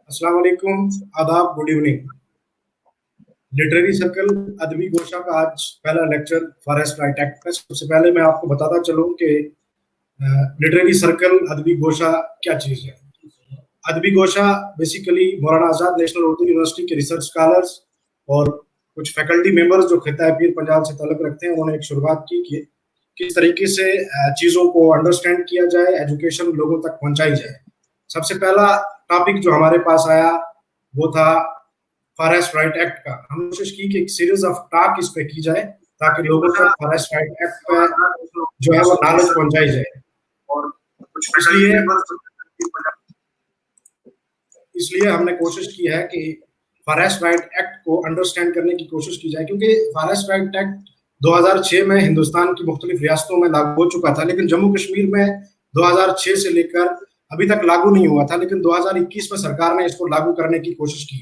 अस्सलाम वालेकुम, आदाब, गुड इवनिंग। लिटरेरी सर्कल अदबी गोशा का आज पहला लेक्चर फॉरेस्ट राइट एक्ट का। सबसे पहले मैं आपको बताता चलूं कि लिटरेरी सर्कल अदबी गोशा क्या चीज है। अदबी गोशा basically Maulana Azad national Urdu university के रिसर्च स्कॉलर्स और कुछ फैकल्टी मेंबर्स जो खिता पीर पंजाब से ताल्लुक रखते हैं, उन्होंने एक शुरुआत की कि किस तरीके से चीज़ों को अंडरस्टैंड किया जाए, एजुकेशन लोगों तक पहुंचाई जाए। सबसे पहला टॉपिक जो हमारे पास आया वो था फॉरेस्ट राइट एक्ट का। हम कोशिश की कि एक सीरीज ऑफ टॉक इस पे की जाए ताकि लोगों तक फॉरेस्ट राइट एक्ट पे जो है वो नॉलेज पहुंचाई जाए। और इसलिए इसलिए हमने कोशिश की है कि फॉरेस्ट राइट एक्ट को अंडरस्टैंड करने की कोशिश की जाए, क्योंकि फॉरेस्ट राइट एक्ट 2006 में हिंदुस्तान की मुख्तलिफ रियासतों में लागू हो चुका था, लेकिन जम्मू कश्मीर में 2006 से लेकर अभी तक लागू नहीं हुआ था। लेकिन 2021 में सरकार ने इसको लागू करने की कोशिश की।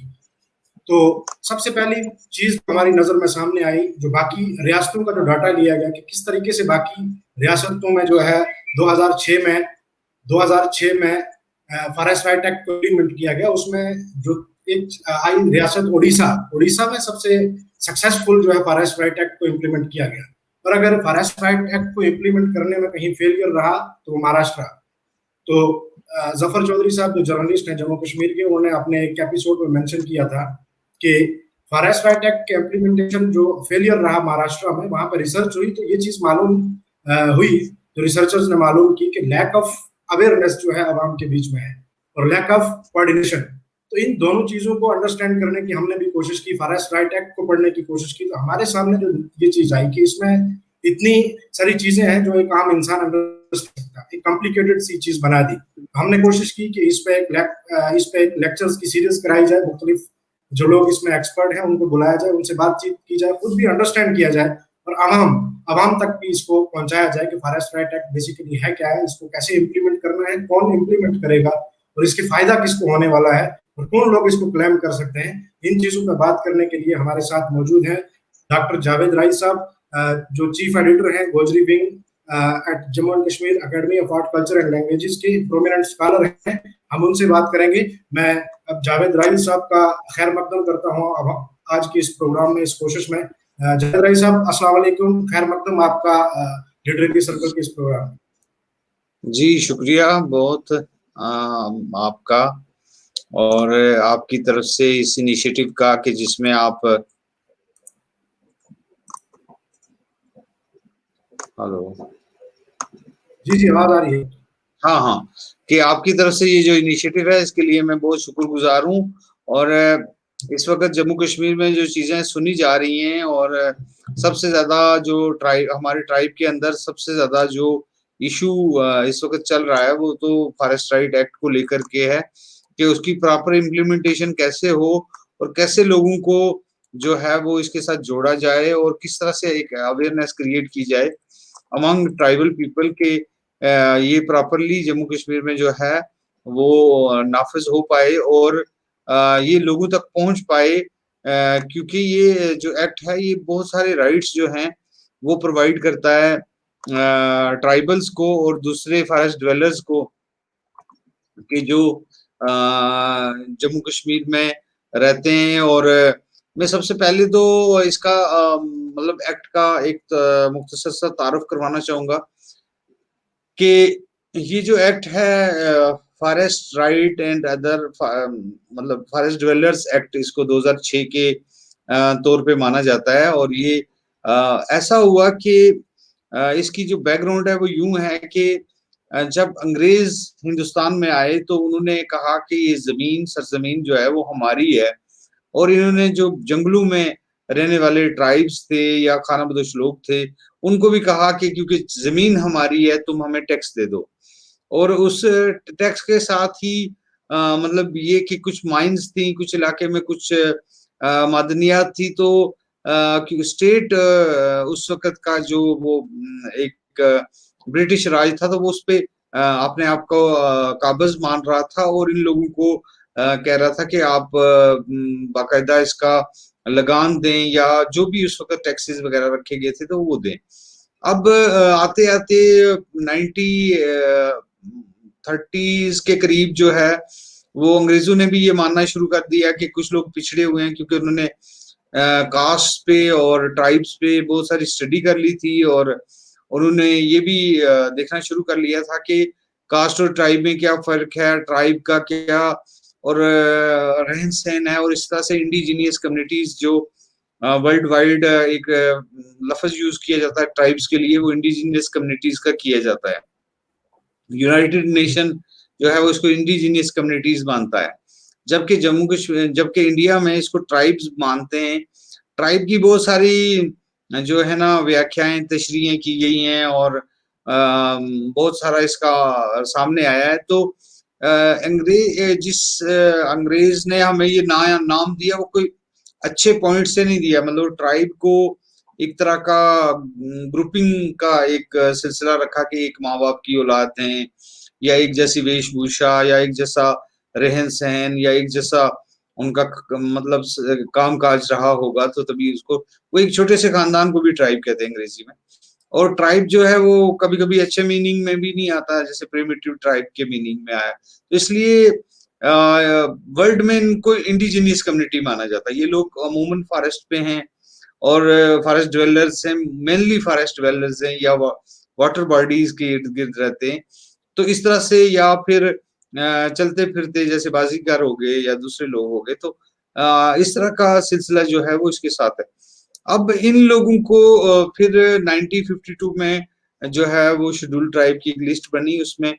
तो सबसे पहली चीज हमारी नजर में सामने आई, जो बाकी रियासतों का जो डाटा लिया गया कि किस तरीके से बाकी रियासतों में जो है 2006 में फॉरेस्ट राइट एक्ट को इम्प्लीमेंट किया गया। उसमें जो एक आई रियासत उड़ीसा, उड़ीसा में सबसे सक्सेसफुल जो है फॉरेस्ट राइट एक्ट को इम्प्लीमेंट किया गया। और अगर फॉरेस्ट राइट एक्ट को इम्प्लीमेंट करने में कहीं फेलियर रहा तो महाराष्ट्र। तो जफर चौधरी साहब जो जर्नलिस्ट हैं जम्मू कश्मीर के, उन्होंने अपने एक एपिसोड में मेंशन किया था कि फॉरेस्ट राइट एक्ट के इम्प्लीमेंटेशन जो फेलियर रहा महाराष्ट्र में, वहां पर रिसर्च हुई तो ये चीज मालूम हुई, जो रिसर्चर्स ने मालूम की कि लैक ऑफ अवेयरनेस जो है आवाम के बीच में है और लैक ऑफ कोऑर्डिनेशन। तो इन दोनों चीजों को अंडरस्टैंड करने की हमने भी कोशिश की, फॉरेस्ट राइट एक्ट को पढ़ने की कोशिश की। तो हमारे सामने जो ये चीज आई कि इसमें इतनी सारी चीजें हैं जो एक आम इंसान अंडरस्टैंड सकता, एक कॉम्प्लिकेटेड सी चीज बना दी। हमने कोशिश की कि इस पे एक लेक्चर्स की सीरीज कराई जाए, मुख्तलिफ जो लोग इसमें एक्सपर्ट हैं उनको बुलाया जाए, उनसे बातचीत की जाए, खुद भी अंडरस्टैंड किया जाए और आवाम तक भी इसको पहुंचाया जाए कि फॉरेस्ट राइट एक्ट बेसिकली है क्या है, इसको कैसे इंप्लीमेंट करना है, कौन इंप्लीमेंट करेगा और इसके फायदा किसको होने वाला है और कौन लोग इसको क्लेम कर सकते हैं। इन चीजों पर बात करने के लिए हमारे साथ मौजूद हैं डॉक्टर जावेद राई साहब, जो चीफ एडिटर हैं Gojri wing at Jammu and Kashmir academy of art culture and languages के प्रोमिनेंट स्कॉलर हैं। हम उनसे बात करेंगे। मैं अब जावेद राई साहब का खैर मकदम करता हूँ अब आज के इस प्रोग्राम में, इस कोशिश में। जावेद राई साहब अस्सलाम वालेकुम, खैर मकदम आपका लिटरेरी सर्कल के इस प्रोग्राम में। जी शुक्रिया बहुत आपका और आपकी तरफ से इस इनिशिएटिव का कि जिसमें आप हेलो जी आवाज आ रही है। हाँ कि आपकी तरफ से ये जो इनिशिएटिव है इसके लिए मैं बहुत शुक्रगुजार हूँ। और इस वक्त जम्मू कश्मीर में जो चीजें सुनी जा रही हैं और सबसे ज्यादा जो हमारे ट्राइब के अंदर सबसे ज्यादा जो इशू इस वक्त चल रहा है वो तो फॉरेस्ट राइट एक्ट को लेकर के है कि उसकी प्रॉपर इम्प्लीमेंटेशन कैसे हो और कैसे लोगों को जो है वो इसके साथ जोड़ा जाए और किस तरह से एक अवेयरनेस क्रिएट की जाए अमंग ट्राइबल पीपल के ये प्रॉपरली जम्मू कश्मीर में जो है वो नाफिज हो पाए और ये लोगों तक पहुंच पाए, क्योंकि ये जो एक्ट है ये बहुत सारे राइट्स जो हैं वो प्रोवाइड करता है ट्राइबल्स को और दूसरे फॉरेस्ट ड्वेलर्स को कि जो जम्मू कश्मीर में रहते हैं। और मैं सबसे पहले तो इसका मतलब एक्ट का एक मुख्तसर सा तारुफ करवाना चाहूंगा कि ये जो एक्ट है फॉरेस्ट राइट एंड अदर मतलब फॉरेस्ट ड्वेलर्स एक्ट, इसको 2006 के तौर पे माना जाता है। और ये ऐसा हुआ कि इसकी जो बैकग्राउंड है वो यूं है कि जब अंग्रेज हिंदुस्तान में आए तो उन्होंने कहा कि ये जमीन सरजमीन जो है वो हमारी है और इन्होंने जो जंगलों में रहने वाले ट्राइब्स थे या खाना बदोश लोग थे उनको भी कहा कि क्योंकि जमीन हमारी है तुम हमें टैक्स दे दो। और उस टैक्स के साथ ही मतलब ये कि कुछ माइंस थी, कुछ इलाके में कुछ मादनियात थी, तो स्टेट उस वक्त का जो वो एक ब्रिटिश राज था तो वो उस पे अपने आप को काबज मान रहा था और इन लोगों को कह रहा था कि आप बाकायदा इसका लगान दें या जो भी उस वक्त टैक्सेस वगैरह रखे गए थे तो वो दें। अब आते आते 1930s के करीब जो है वो अंग्रेजों ने भी ये मानना शुरू कर दिया कि कुछ लोग पिछड़े हुए हैं, क्योंकि उन्होंने कास्ट पे और ट्राइब्स पे बहुत सारी स्टडी कर ली थी, और उन्होंने ये भी देखना शुरू कर लिया था कि कास्ट और ट्राइब में क्या फर्क है, ट्राइब का क्या और रहन सहन है, और इस तरह से इंडिजीनियस कम्युनिटीज जो वर्ल्ड वाइड एक लफ्ज यूज किया जाता है ट्राइब्स के लिए, वो इंडिजीनियस कम्युनिटीज का किया जाता है। यूनाइटेड नेशन जो है वो इसको इंडिजीनियस कम्युनिटीज मानता है, जबकि जम्मू कश्मीर, जबकि इंडिया में इसको ट्राइब्स मानते हैं। ट्राइब की बहुत सारी जो है ना व्याख्याएं तशरीहें की गई हैं, और बहुत सारा इसका सामने आया है। तो जिस अंग्रेज ने हमें ये नया नाम दिया, वो कोई अच्छे पॉइंट से नहीं दिया, मतलब ट्राइब को एक तरह का ग्रुपिंग का एक सिलसिला रखा कि एक माँ बाप की औलाद हैं, या एक जैसी वेशभूषा, या एक जैसा रहन सहन, या एक जैसा उनका मतलब काम काज रहा होगा, तो तभी उसको, वो एक छोटे से खानदान को भी ट्राइब कहते हैं अंग्रेजी में। और ट्राइब जो है वो कभी कभी अच्छे मीनिंग में भी नहीं आता, जैसे प्रिमिटिव ट्राइब के मीनिंग में आया, तो इसलिए वर्ल्ड में इनको इंडिजीनियस कम्युनिटी माना जाता है। ये लोग अमूमन फॉरेस्ट पे हैं, और फॉरेस्ट ड्वेलर्स हैं, मेनली फॉरेस्ट ड्वेलर्स हैं, या वाटर बॉडीज के इर्द गिर्द रहते हैं। तो इस तरह से, या फिर चलते फिरते जैसे बाजीगर हो गए या दूसरे लोग हो गए, तो इस तरह का सिलसिला जो है वो इसके साथ है। अब इन लोगों को फिर 1952 में जो है वो शेड्यूल ट्राइब की एक लिस्ट बनी, उसमें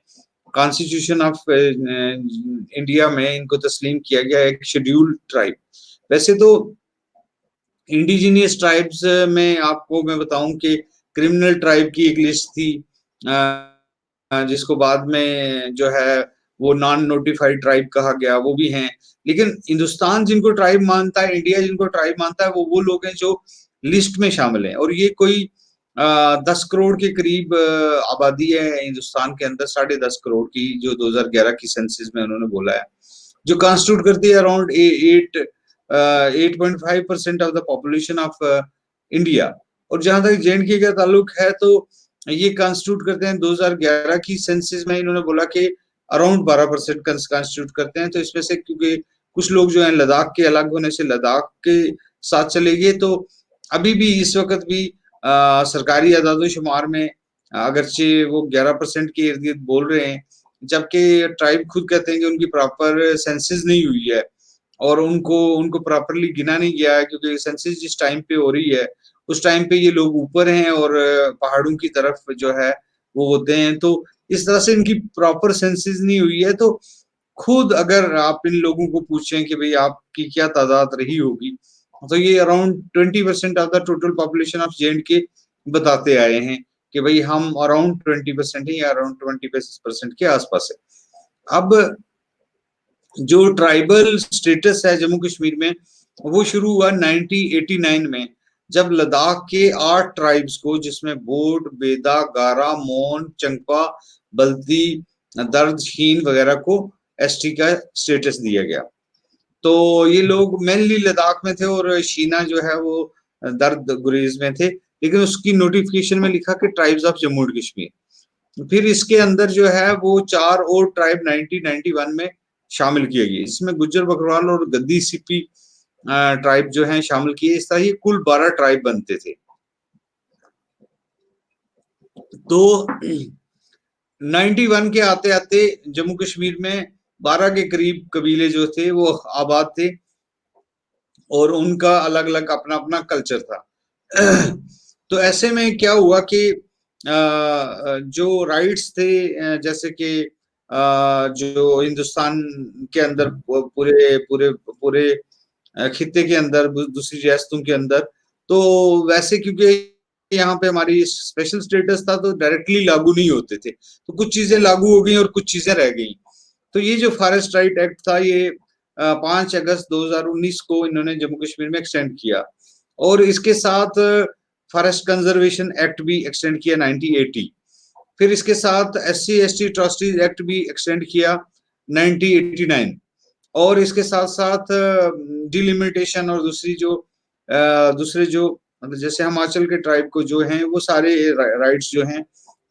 कॉन्स्टिट्यूशन ऑफ इंडिया में इनको तस्लीम किया गया एक शेड्यूल ट्राइब। वैसे तो इंडिजीनियस ट्राइब्स में आपको मैं बताऊं कि क्रिमिनल ट्राइब की एक लिस्ट थी, जिसको बाद में जो है वो नॉन नोटिफाइड ट्राइब कहा गया, वो भी हैं। लेकिन हिंदुस्तान जिनको ट्राइब मानता है, इंडिया जिनको ट्राइब मानता है, वो लोग हैं जो लिस्ट में शामिल हैं। और ये कोई 10 करोड़ के करीब आबादी है हिंदुस्तान के अंदर, 10.5 करोड़ की, जो 2011 की सेंसस में उन्होंने बोला है, जो कॉन्स्टिट्यूट करती है around 8.5% of the population of India. और जहां तक जे का ताल्लुक है, तो ये कॉन्स्टिट्यूट करते हैं 2011 की सेंसस में, इन्होंने बोला कि अराउंड 12% कॉन्स्टिट्यूट करते हैं। तो इसमें से क्योंकि कुछ लोग जो हैं लद्दाख के अलग होने से लद्दाख के साथ चले गए, तो अभी भी इस वक्त भी सरकारी आदादोशुमार में अगरचे वो 11% के इर्द गिर्द बोल रहे हैं, जबकि ट्राइब खुद कहते हैं कि उनकी प्रॉपर सेंसस नहीं हुई है, और उनको प्रॉपरली गिना नहीं गया है, क्योंकि सेंसस जिस टाइम पे हो रही है उस टाइम पे ये लोग ऊपर हैं, और पहाड़ों की तरफ जो है वो होते हैं। तो इस तरह से इनकी प्रॉपर सेंसस नहीं हुई है। तो खुद अगर आप इन लोगों को पूछें कि भाई आपकी क्या तादाद रही होगी, तो ये around 20% of the total population of J बताते आए हैं कि भाई हम अराउंड 20% है, या अराउंड 20% के आसपास है। अब जो ट्राइबल स्टेटस है जम्मू कश्मीर में, वो शुरू हुआ 1989 में, जब लद्दाख के 8 ट्राइब्स को, जिसमें बोड, बेदा, गारा, मोन, चंगपा, बल्ती, दर्द, शीन वगैरह को एसटी का स्टेटस दिया गया। तो ये लोग मेनली लद्दाख में थे, और शीना जो है वो दर्द गुरेज में थे, लेकिन उसकी नोटिफिकेशन में लिखा कि tribes of Jammu and Kashmir. फिर इसके अंदर जो है वो 4 और ट्राइब 1991 में शामिल किए गए, इसमें गुज्जर, बकरवाल और गद्दी सिपी ट्राइब जो हैं शामिल किए। इस तरह ये कुल 12 ट्राइब बनते थे। तो 91 के आते आते जम्मू कश्मीर में 12 के करीब कबीले जो थे वो आबाद थे, और उनका अलग अलग अपना अपना कल्चर था। तो ऐसे में क्या हुआ कि जो राइट्स थे, जैसे कि जो हिंदुस्तान के अंदर पूरे पूरे पूरे खित्ते के अंदर, दूसरी रियासतों के अंदर, तो वैसे क्योंकि यहाँ पे हमारी स्पेशल स्टेटस था, तो डायरेक्टली लागू नहीं होते थे, तो कुछ चीजें लागू हो गई और कुछ चीजें रह गई। तो ये जो फॉरेस्ट राइट एक्ट था, ये 5 अगस्त 2019 को इन्होंने जम्मू कश्मीर में एक्सटेंड किया, और इसके साथ फॉरेस्ट कंजर्वेशन एक्ट भी एक्सटेंड किया 1980। फिर इसके साथ SC/ST ट्रस्टीज एक्ट भी एक्सटेंड किया 1989, और इसके साथ साथ डिलिमिटेशन और दूसरे जो मतलब जैसे हिमाचल के ट्राइब को जो हैं वो सारे राइट्स जो हैं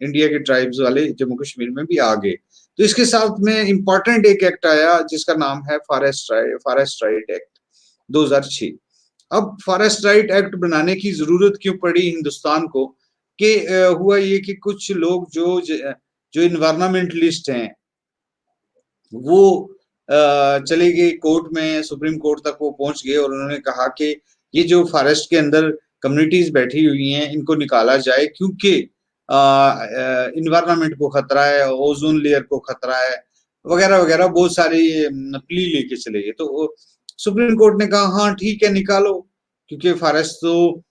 इंडिया के ट्राइब्स वाले जम्मू कश्मीर में भी आ गए। तो इसके साथ में इम्पोर्टेंट एक एक्ट आया जिसका नाम है फॉरेस्ट राइट एक्ट 2006। अब फॉरेस्ट राइट एक्ट बनाने की जरूरत क्यों पड़ी हिंदुस्तान को कि हुआ ये कि कुछ लोग जो इन्वायरमेंटलिस्ट हैं वो चले गए कोर्ट में, सुप्रीम कोर्ट तक वो पहुंच गए और उन्होंने कहा कि ये जो फॉरेस्ट के अंदर कम्युनिटीज बैठी हुई हैं इनको निकाला जाए क्योंकि इन्वायरमेंट को खतरा है, ओजोन लेयर को खतरा है, वगैरह वगैरह बहुत सारी प्ली लेके चले गए। तो सुप्रीम कोर्ट ने कहा हाँ ठीक है निकालो, क्योंकि फॉरेस्ट तो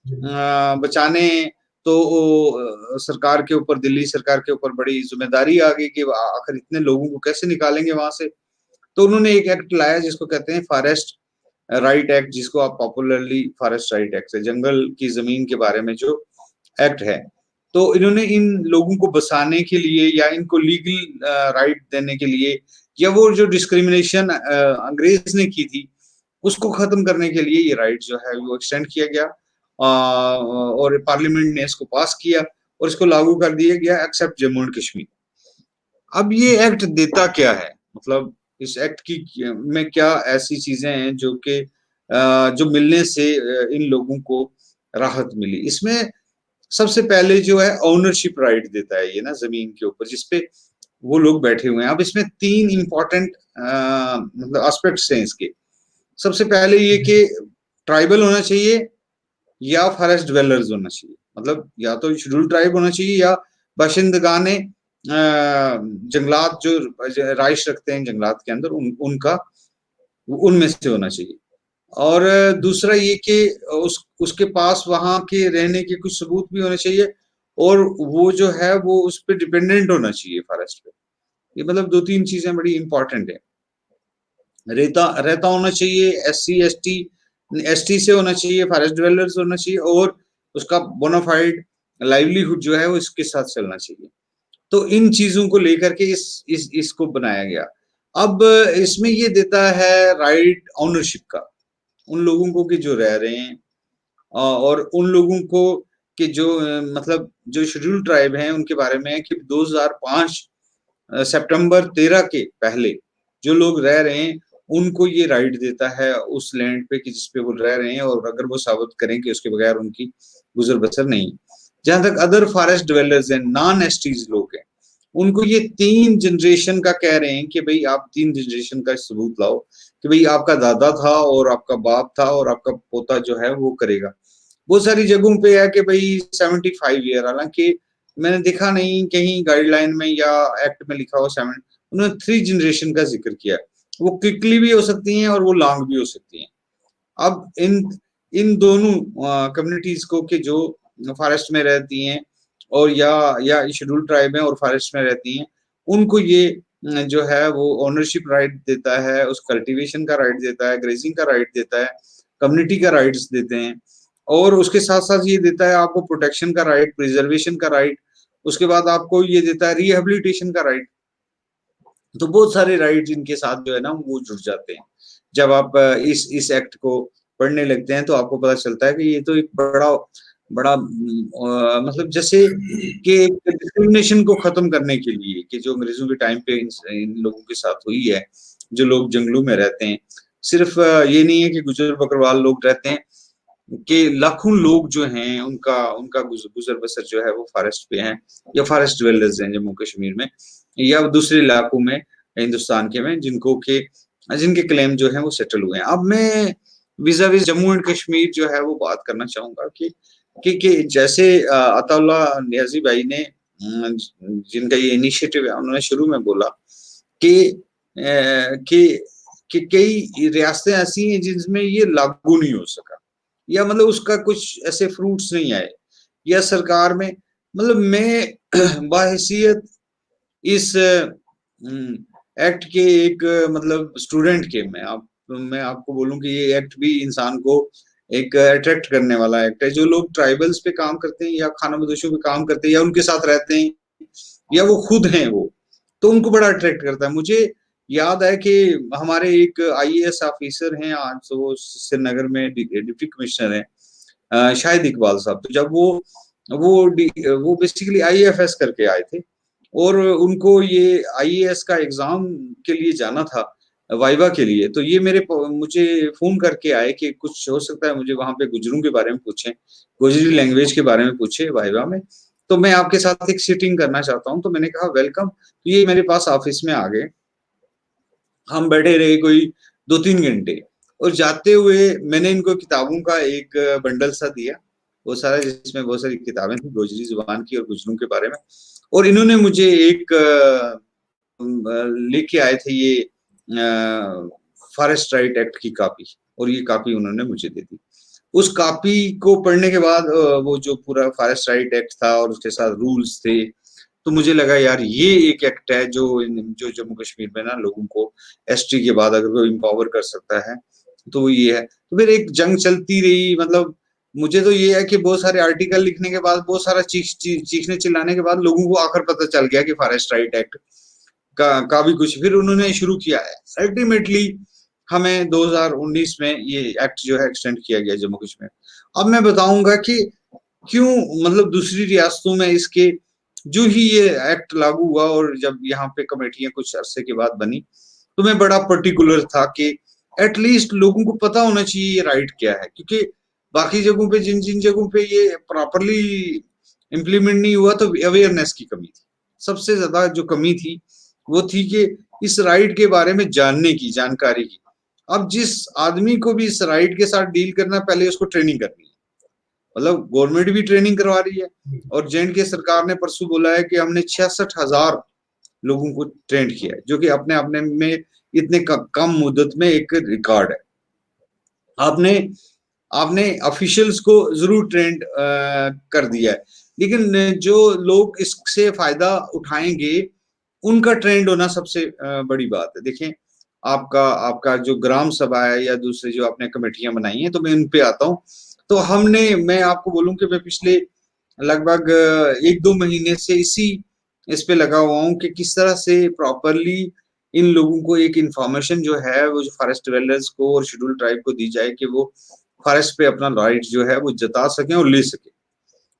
बचाने तो सरकार के ऊपर, दिल्ली सरकार के ऊपर बड़ी जिम्मेदारी आ गई कि आखिर इतने लोगों को कैसे निकालेंगे वहां से। तो उन्होंने एक एक्ट लाया जिसको कहते हैं फॉरेस्ट राइट एक्ट, जिसको आप पॉपुलरली फॉरेस्ट राइट एक्ट है, जंगल की जमीन के बारे में जो एक्ट है। तो इन्होंने इन लोगों को बसाने के लिए या इनको लीगल राइट देने के लिए या वो जो डिस्क्रिमिनेशन अंग्रेज ने की थी उसको खत्म करने के लिए ये राइट जो है वो एक्सटेंड किया गया और पार्लियामेंट ने इसको पास किया और इसको लागू कर दिया गया एक्सेप्ट जम्मू एंड कश्मीर। अब ये एक्ट देता क्या है, मतलब इस एक्ट की में क्या ऐसी चीजें हैं जो कि जो मिलने से इन लोगों को राहत मिली। इसमें सबसे पहले जो है ओनरशिप राइट देता है ये ना जमीन के ऊपर जिसपे वो लोग बैठे हुए हैं। अब इसमें 3 इंपॉर्टेंट मतलब एस्पेक्ट्स हैं इसके। सबसे पहले ये कि ट्राइबल होना चाहिए या फॉरेस्ट ड्वेलर्स होना चाहिए, मतलब या तो शेड्यूल्ड ट्राइब होना चाहिए या बाशिंदगाने जंगलात जो राइश रखते हैं जंगलात के अंदर उनका उनमें से होना चाहिए। और दूसरा ये कि उसके पास वहां के रहने के कुछ सबूत भी होने चाहिए और वो जो है वो उस पर डिपेंडेंट होना चाहिए फॉरेस्ट पे। ये मतलब 2-3 चीजें बड़ी इंपॉर्टेंट है। रहता होना चाहिए, एसटी से होना चाहिए, फॉरेस्ट ड्वेलर्स होना चाहिए और उसका बोनाफाइड लाइवलीहुड जो है वो इसके साथ चलना चाहिए। तो इन चीजों को लेकर के इसको बनाया गया। अब इसमें ये देता है राइट ओनरशिप का उन लोगों को कि जो रह रहे हैं और उन लोगों को कि जो मतलब जो शेड्यूल्ड ट्राइब हैं उनके बारे में कि 2005 सितंबर 13 के पहले जो लोग रह रहे हैं उनको ये राइट देता है उस लैंड पे कि जिसपे वो रह रहे हैं और अगर वो साबित करें कि उसके बगैर उनकी गुजर बसर नहीं। जहां तक अदर फॉरेस्ट ड्वेलर्स हैं, नॉन एसटीज लोग हैं, उनको ये 3 जनरेशन का कह रहे हैं कि भाई आप 3 जनरेशन का सबूत लाओ कि भाई आपका दादा था और आपका बाप था और आपका पोता जो है वो करेगा। बहुत सारी जगहों पे है कि भाई 75 ईयर, हालांकि मैंने देखा नहीं कहीं गाइडलाइन में या एक्ट में लिखा हो 7, उन्होंने 3 जनरेशन का जिक्र किया। वो क्विकली भी हो सकती हैं और वो लॉन्ग भी हो सकती हैं। अब इन दोनों कम्युनिटीज को कि जो फॉरेस्ट में रहती हैं और या शेड्यूल्ड ट्राइब है और फॉरेस्ट में रहती हैं, उनको ये जो है वो ओनरशिप राइट देता है, उस कल्टीवेशन का राइट देता है, ग्रेजिंग का राइट देता है, कम्युनिटी का राइट्स देते हैं और उसके साथ साथ ये देता है आपको प्रोटेक्शन का राइट, प्रिजर्वेशन का राइट, उसके बाद आपको ये देता है रिहेबिलिटेशन का राइट। तो बहुत सारे राइट्स इनके साथ जो है ना वो जुड़ जाते हैं। जब आप इस एक्ट को पढ़ने लगते हैं तो आपको पता चलता है कि ये तो एक बड़ा बड़ा मतलब जैसे कि एक डिस्क्रिमिनेशन को खत्म करने के लिए कि जो अंग्रेजों के टाइम पे इन लोगों के साथ हुई है, जो लोग जंगलों में रहते हैं। सिर्फ ये नहीं है कि गुजर बकरवाल लोग रहते हैं कि लाखों लोग जो हैं उनका उनका गुजर बसर जो है वो फॉरेस्ट पे है या फॉरेस्ट ड्वेलर्स हैं जम्मू कश्मीर में या दूसरे इलाकों में हिंदुस्तान के में जिनके क्लेम जो है वो सेटल हुए हैं। अब मैं विजा विज जम्मू एंड कश्मीर जो है वो बात करना चाहूंगा कि जैसे अताउल्ला नियाजी भाई ने जिनका ये इनिशिएटिव है उन्होंने शुरू में बोला कि कि कई रियासतें ऐसी हैं जिनमें ये लागू नहीं हो सका या मतलब उसका कुछ ऐसे फ्रूट्स नहीं आए या सरकार में मतलब मैं बाहैसियत इस एक्ट के एक मतलब स्टूडेंट के मैं आपको बोलूं कि ये एक्ट भी इंसान को एक अट्रैक्ट करने वाला एक्ट है। जो लोग ट्राइबल्स पे काम करते हैं या खाना बदोशों पे काम करते हैं या उनके साथ रहते हैं या वो खुद हैं वो, तो उनको बड़ा अट्रैक्ट करता है। मुझे याद है कि हमारे एक आईएएस ऑफिसर हैं आज तो वो श्रीनगर में डिप्टी कमिश्नर हैं शाहिद इकबाल साहब। तो जब वो वो बेसिकली आईएएफएस करके आए थे और उनको ये आईएएस का एग्जाम के लिए जाना था, वाइवा के लिए। तो ये मुझे फ़ोन करके आए कि कुछ हो सकता है मुझे वहाँ पे गुज्जरों के बारे में पूछें, गोजरी लैंग्वेज के बारे में पूछे वाइवा में, तो मैं आपके साथ एक सिटिंग करना चाहता हूँ। तो मैंने कहा वेलकम। तो ये मेरे पास ऑफ़िस में आ गए। हम बैठे रहे कोई 2-3 घंटे और जाते हुए मैंने इनको किताबों का एक बंडल सा दिया, वो सारा जिसमें बहुत सारी किताबें थी गोजरी ज़ुबान की और गुज्जरों के बारे में। और इन्होंने मुझे एक लेके आए थे ये फॉरेस्ट राइट एक्ट की कॉपी और ये कॉपी उन्होंने मुझे दे दी। उस कॉपी को पढ़ने के बाद वो जो पूरा फॉरेस्ट राइट एक्ट था और उसके साथ रूल्स थे, तो मुझे लगा यार ये एक एक्ट है जो जम्मू कश्मीर में ना लोगों को एसटी के बाद अगर कोई एम्पावर कर सकता है तो वो ये है। तो फिर एक जंग चलती रही, मतलब मुझे तो ये है कि बहुत सारे आर्टिकल लिखने के बाद, बहुत सारा चीखने चिल्लाने के बाद लोगों को आखिर पता चल गया कि फॉरेस्ट राइट एक्ट का भी कुछ फिर उन्होंने शुरू किया है। अल्टीमेटली हमें 2019 में ये एक्ट जो है एक्सटेंड किया गया जम्मू कश्मीर। अब मैं बताऊंगा कि क्यों, मतलब दूसरी रियासतों में इसके जो ही ये एक्ट लागू हुआ और जब यहाँ पे कमेटियां कुछ अरसे के बाद बनी, तो मैं बड़ा पर्टिकुलर था कि एटलीस्ट लोगों को पता होना चाहिए ये राइट क्या है, क्योंकि बाकी जगहों पे जिन जगहों पे ये प्रॉपरली इम्प्लीमेंट नहीं हुआ तो अवेयरनेस की कमी थी। सबसे ज्यादा जो कमी थी वो थी कि इस राइट के बारे में जानने की, जानकारी की। अब जिस आदमी को भी इस राइट के साथ डील करना, पहले उसको ट्रेनिंग करनी है, मतलब गवर्नमेंट भी ट्रेनिंग करवा रही है। और जे सरकार ने परसों बोला है कि हमने 66,000 लोगों को ट्रेंड किया है, जो कि अपने अपने में इतने कम मुद्दत में एक रिकॉर्ड है। आपने आपने ऑफिशियल्स को जरूर ट्रेंड कर दिया है, लेकिन जो लोग इससे फायदा उठाएंगे उनका ट्रेंड होना सबसे बड़ी बात है। देखें, आपका आपका जो ग्राम सभा है या दूसरे जो आपने कमेटियां बनाई हैं, तो मैं उन पे आता हूँ। तो मैं आपको बोलूं कि मैं पिछले लगभग 1-2 महीने से इस पे लगा हुआ हूँ कि किस तरह से प्रॉपरली इन लोगों को एक इंफॉर्मेशन जो है वो जो फॉरेस्ट डिवेलपर्स को और शेड्यूल ट्राइब को दी जाए कि वो फॉरेस्ट पे अपना राइट जो है वो जता सकें और ले सकें।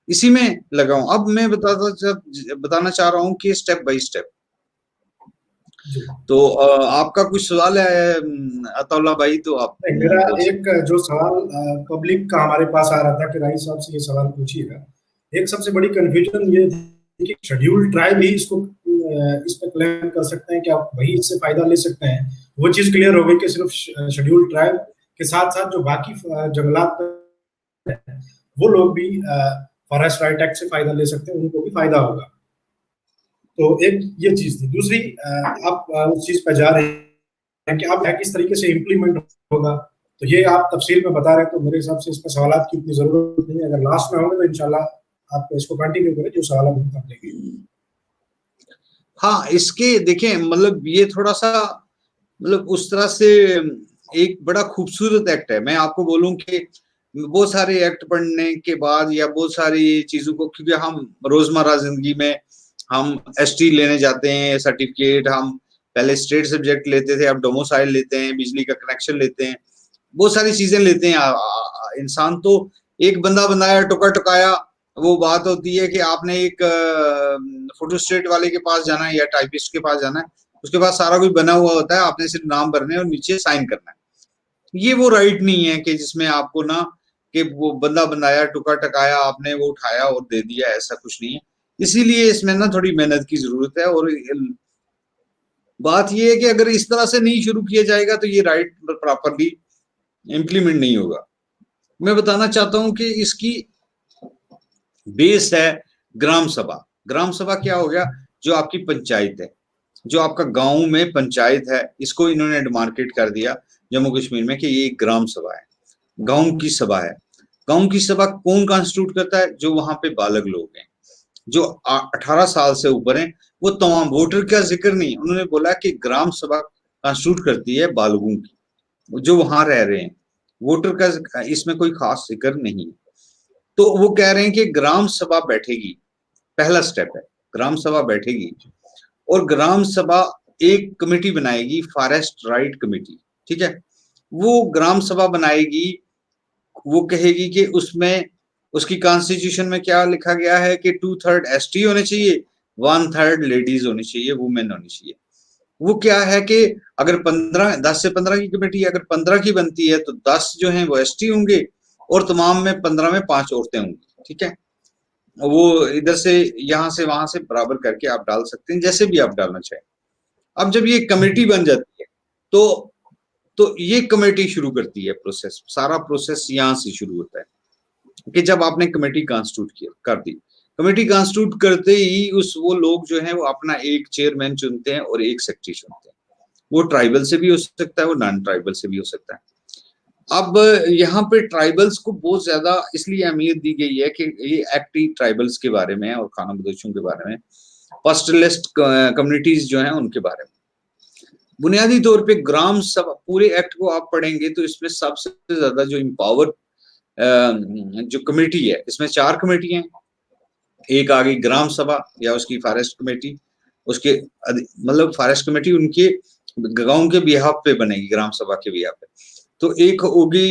इसी में लगा हूँ। अब मैं बताना चाह रहा हूँ कि स्टेप बाय स्टेप। तो आपका कुछ सवाल है अताउल्ला भाई? तो आप मेरा एक जो सवाल पब्लिक का हमारे पास आ रहा था कि राई साहब से ये सवाल पूछिएगा। एक सबसे बड़ी कंफ्यूजन ये थी कि शेड्यूल ट्राइब ही इसको इस पे क्लेम कर सकते हैं कि आप वही इससे फायदा ले सकते हैं। वो चीज क्लियर हो गई कि सिर्फ शेड्यूल ट्राइब के साथ साथ जो बाकी जंगलात वो लोग भी फॉरेस्ट राइट एक्ट से फायदा ले सकते हैं, उनको भी फायदा होगा। तो एक ये चीज थी। दूसरी, आप उस चीज पर जा रहे हैं कि अब किस तरीके से इम्प्लीमेंट होगा, तो ये आप तफसील में बता रहे हैं, तो मेरे हिसाब से इस पर सवाल की उतनी जरूरत नहीं है। अगर लास्ट में होंगे तो इंशाल्लाह आप इसको कंटिन्यू करें, जो सवाल हम कर लेंगे। हाँ, इसके देखें, मतलब ये थोड़ा सा, मतलब उस तरह से एक बड़ा खूबसूरत एक्ट है। मैं आपको बोलूं कि बहुत सारे एक्ट पढ़ने के बाद या बहुत सारी चीजों को, क्योंकि हम रोजमर्रा जिंदगी में हम एसटी लेने जाते हैं सर्टिफिकेट, हम पहले स्टेट सब्जेक्ट लेते थे, अब डोमिसाइल लेते हैं, बिजली का कनेक्शन लेते हैं, बहुत सारी चीजें लेते हैं। इंसान तो एक बंदा बनाया, टुका टुकाया, वो बात होती है कि आपने एक फोटोस्टेट वाले के पास जाना है या टाइपिस्ट के पास जाना है, उसके पास सारा कुछ बना हुआ होता है, आपने सिर्फ नाम भरने और नीचे साइन करना है। ये वो राइट नहीं है कि जिसमें आपको ना कि वो बंदा बनाया, टुका टकाया, आपने वो उठाया और दे दिया, ऐसा कुछ नहीं है। इसीलिए इसमें ना थोड़ी मेहनत की जरूरत है। और बात ये है कि अगर इस तरह से नहीं शुरू किया जाएगा तो ये राइट प्रॉपरली इम्प्लीमेंट नहीं होगा। मैं बताना चाहता हूं कि इसकी बेस है ग्राम सभा। ग्राम सभा क्या हो गया? जो आपकी पंचायत है, जो आपका गांव में पंचायत है, इसको इन्होंने डिमार्केट कर दिया जम्मू कश्मीर में कि ये एक ग्राम सभा है, गांव की सभा है। गांव की सभा कौन कॉन्स्टिट्यूट करता है? जो वहां पे बालग लोग हैं, जो 18 साल से ऊपर हैं, वो तमाम। वोटर का जिक्र नहीं, उन्होंने बोला कि ग्राम सभा कॉन्स्टिट्यूट करती है बालगों की, जो वहां रह रहे हैं। वोटर का इसमें कोई खास जिक्र नहीं। तो वो कह रहे हैं कि ग्राम सभा बैठेगी, पहला स्टेप है, ग्राम सभा बैठेगी और ग्राम सभा एक कमेटी बनाएगी, फॉरेस्ट राइट कमेटी, ठीक है। वो ग्राम सभा बनाएगी, वो कहेगी कि उसमें उसकी कॉन्स्टिट्यूशन में क्या लिखा गया है कि 2/3 एसटी होने चाहिए, 1/3 लेडीज होनी चाहिए, वुमेन होनी चाहिए। वो क्या है कि अगर 10 से 15 की कमेटी अगर 15 की बनती है तो 10 जो है वो एसटी होंगे और तमाम में 15 में 5 औरतें होंगी, ठीक है। वो इधर से यहाँ से वहां से बराबर करके आप डाल सकते हैं, जैसे भी आप डालना चाहें। अब जब ये कमेटी बन जाती है तो ये कमेटी शुरू करती है प्रोसेस, सारा प्रोसेस यहाँ से शुरू होता है कि जब आपने कमेटी कॉन्स्टिट्यूट किया कर दी, कमेटी कॉन्स्टिट्यूट करते ही वो लोग जो है वो अपना एक चेयरमैन चुनते हैं और एक सेक्रेटरी चुनते हैं। वो ट्राइबल से भी हो सकता है, वो नॉन ट्राइबल से भी हो सकता है। अब यहाँ पे ट्राइबल्स को बहुत ज्यादा इसलिए अहमियत दी गई है कि ये एक्ट ही ट्राइबल्स के बारे में और खाना बदोशों के बारे में, पास्टरलिस्ट कम्युनिटीज जो हैं उनके बारे में। बुनियादी तौर पे ग्राम सभा, पूरे एक्ट को आप पढ़ेंगे तो इसमें सबसे ज्यादा जो इम्पावर जो कमेटी है, इसमें 4 कमेटी हैं। एक आ गई ग्राम सभा या उसकी फॉरेस्ट कमेटी, उसके मतलब फॉरेस्ट कमेटी उनके गांव के बिहाफ पे बनेगी, ग्राम सभा के बिहाफ पे। तो एक होगी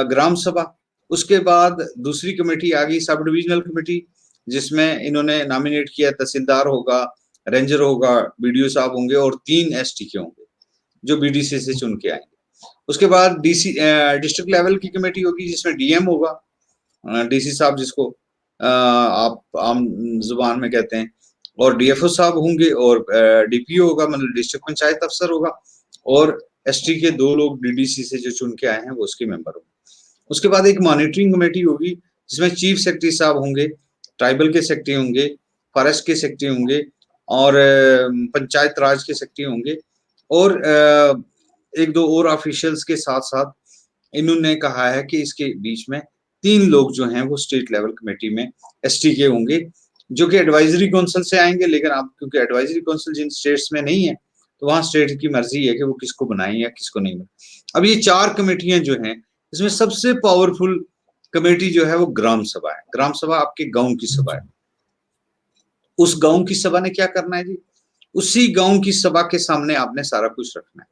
ग्राम सभा। उसके बाद दूसरी कमेटी आ गई सब डिविजनल कमेटी, जिसमें इन्होंने नॉमिनेट किया तहसीलदार होगा, रेंजर होगा, बीडीओ साहब होंगे और 3 एसटी के होंगे जो बीडीसी से चुन के आएंगे। उसके बाद डीसी डिस्ट्रिक्ट लेवल की कमेटी होगी जिसमें डीएम होगा, डीसी साहब जिसको आप आम जुबान में कहते हैं, और डीएफओ साहब होंगे और डीपीओ होगा, मतलब डिस्ट्रिक्ट पंचायत अफसर होगा, और एसटी के 2 लोग डीडीसी से जो चुन के आए हैं वो उसके मेंबर होंगे। उसके बाद एक मॉनिटरिंग कमेटी होगी जिसमें चीफ सेक्रेटरी साहब होंगे, ट्राइबल के सेक्रेटरी होंगे, फॉरेस्ट के सेक्रेटरी होंगे और पंचायत राज के सेक्रेटरी होंगे, और 1-2 और ऑफिशियल्स के साथ साथ इन्होंने कहा है कि इसके बीच में 3 लोग जो हैं वो स्टेट लेवल कमेटी में एसटी के होंगे, जो कि एडवाइजरी काउंसिल से आएंगे। लेकिन आप क्योंकि एडवाइजरी काउंसिल जिन स्टेट्स में नहीं है तो वहां स्टेट की मर्जी है कि वो किसको बनाएं या किसको नहीं बनाएं। अब ये 4 कमेटियां जो हैं, इसमें सबसे पावरफुल कमेटी जो है वो ग्राम सभा है। ग्राम सभा आपके गांव की सभा है। उस गांव की सभा ने क्या करना है जी, उसी गांव की सभा के सामने आपने सारा कुछ रखना है।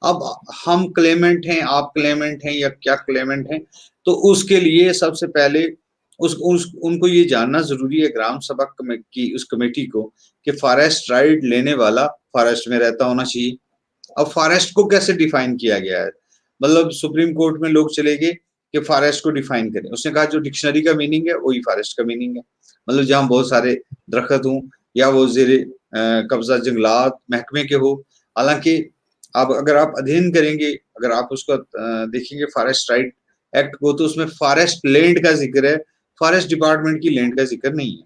अब हम क्लेमेंट हैं, आप क्लेमेंट हैं या क्या क्लेमेंट हैं, तो उसके लिए सबसे पहले उनको ये जानना जरूरी है ग्राम सभा की उस कमेटी को कि फॉरेस्ट राइट लेने वाला फॉरेस्ट में रहता होना चाहिए। अब फॉरेस्ट को कैसे डिफाइन किया गया है, मतलब सुप्रीम कोर्ट में लोग चले गए कि फॉरेस्ट को डिफाइन करें, उसने कहा जो डिक्शनरी का मीनिंग है वही फॉरेस्ट का मीनिंग है, मतलब जहां बहुत सारे दरख्त हों या वो जेरे कब्जा जंगलात महकमे के हो। हालांकि अब अगर आप अध्ययन करेंगे, अगर आप उसको देखेंगे फॉरेस्ट राइट एक्ट को, तो उसमें फॉरेस्ट लैंड का जिक्र है, फॉरेस्ट डिपार्टमेंट की लैंड का जिक्र नहीं है,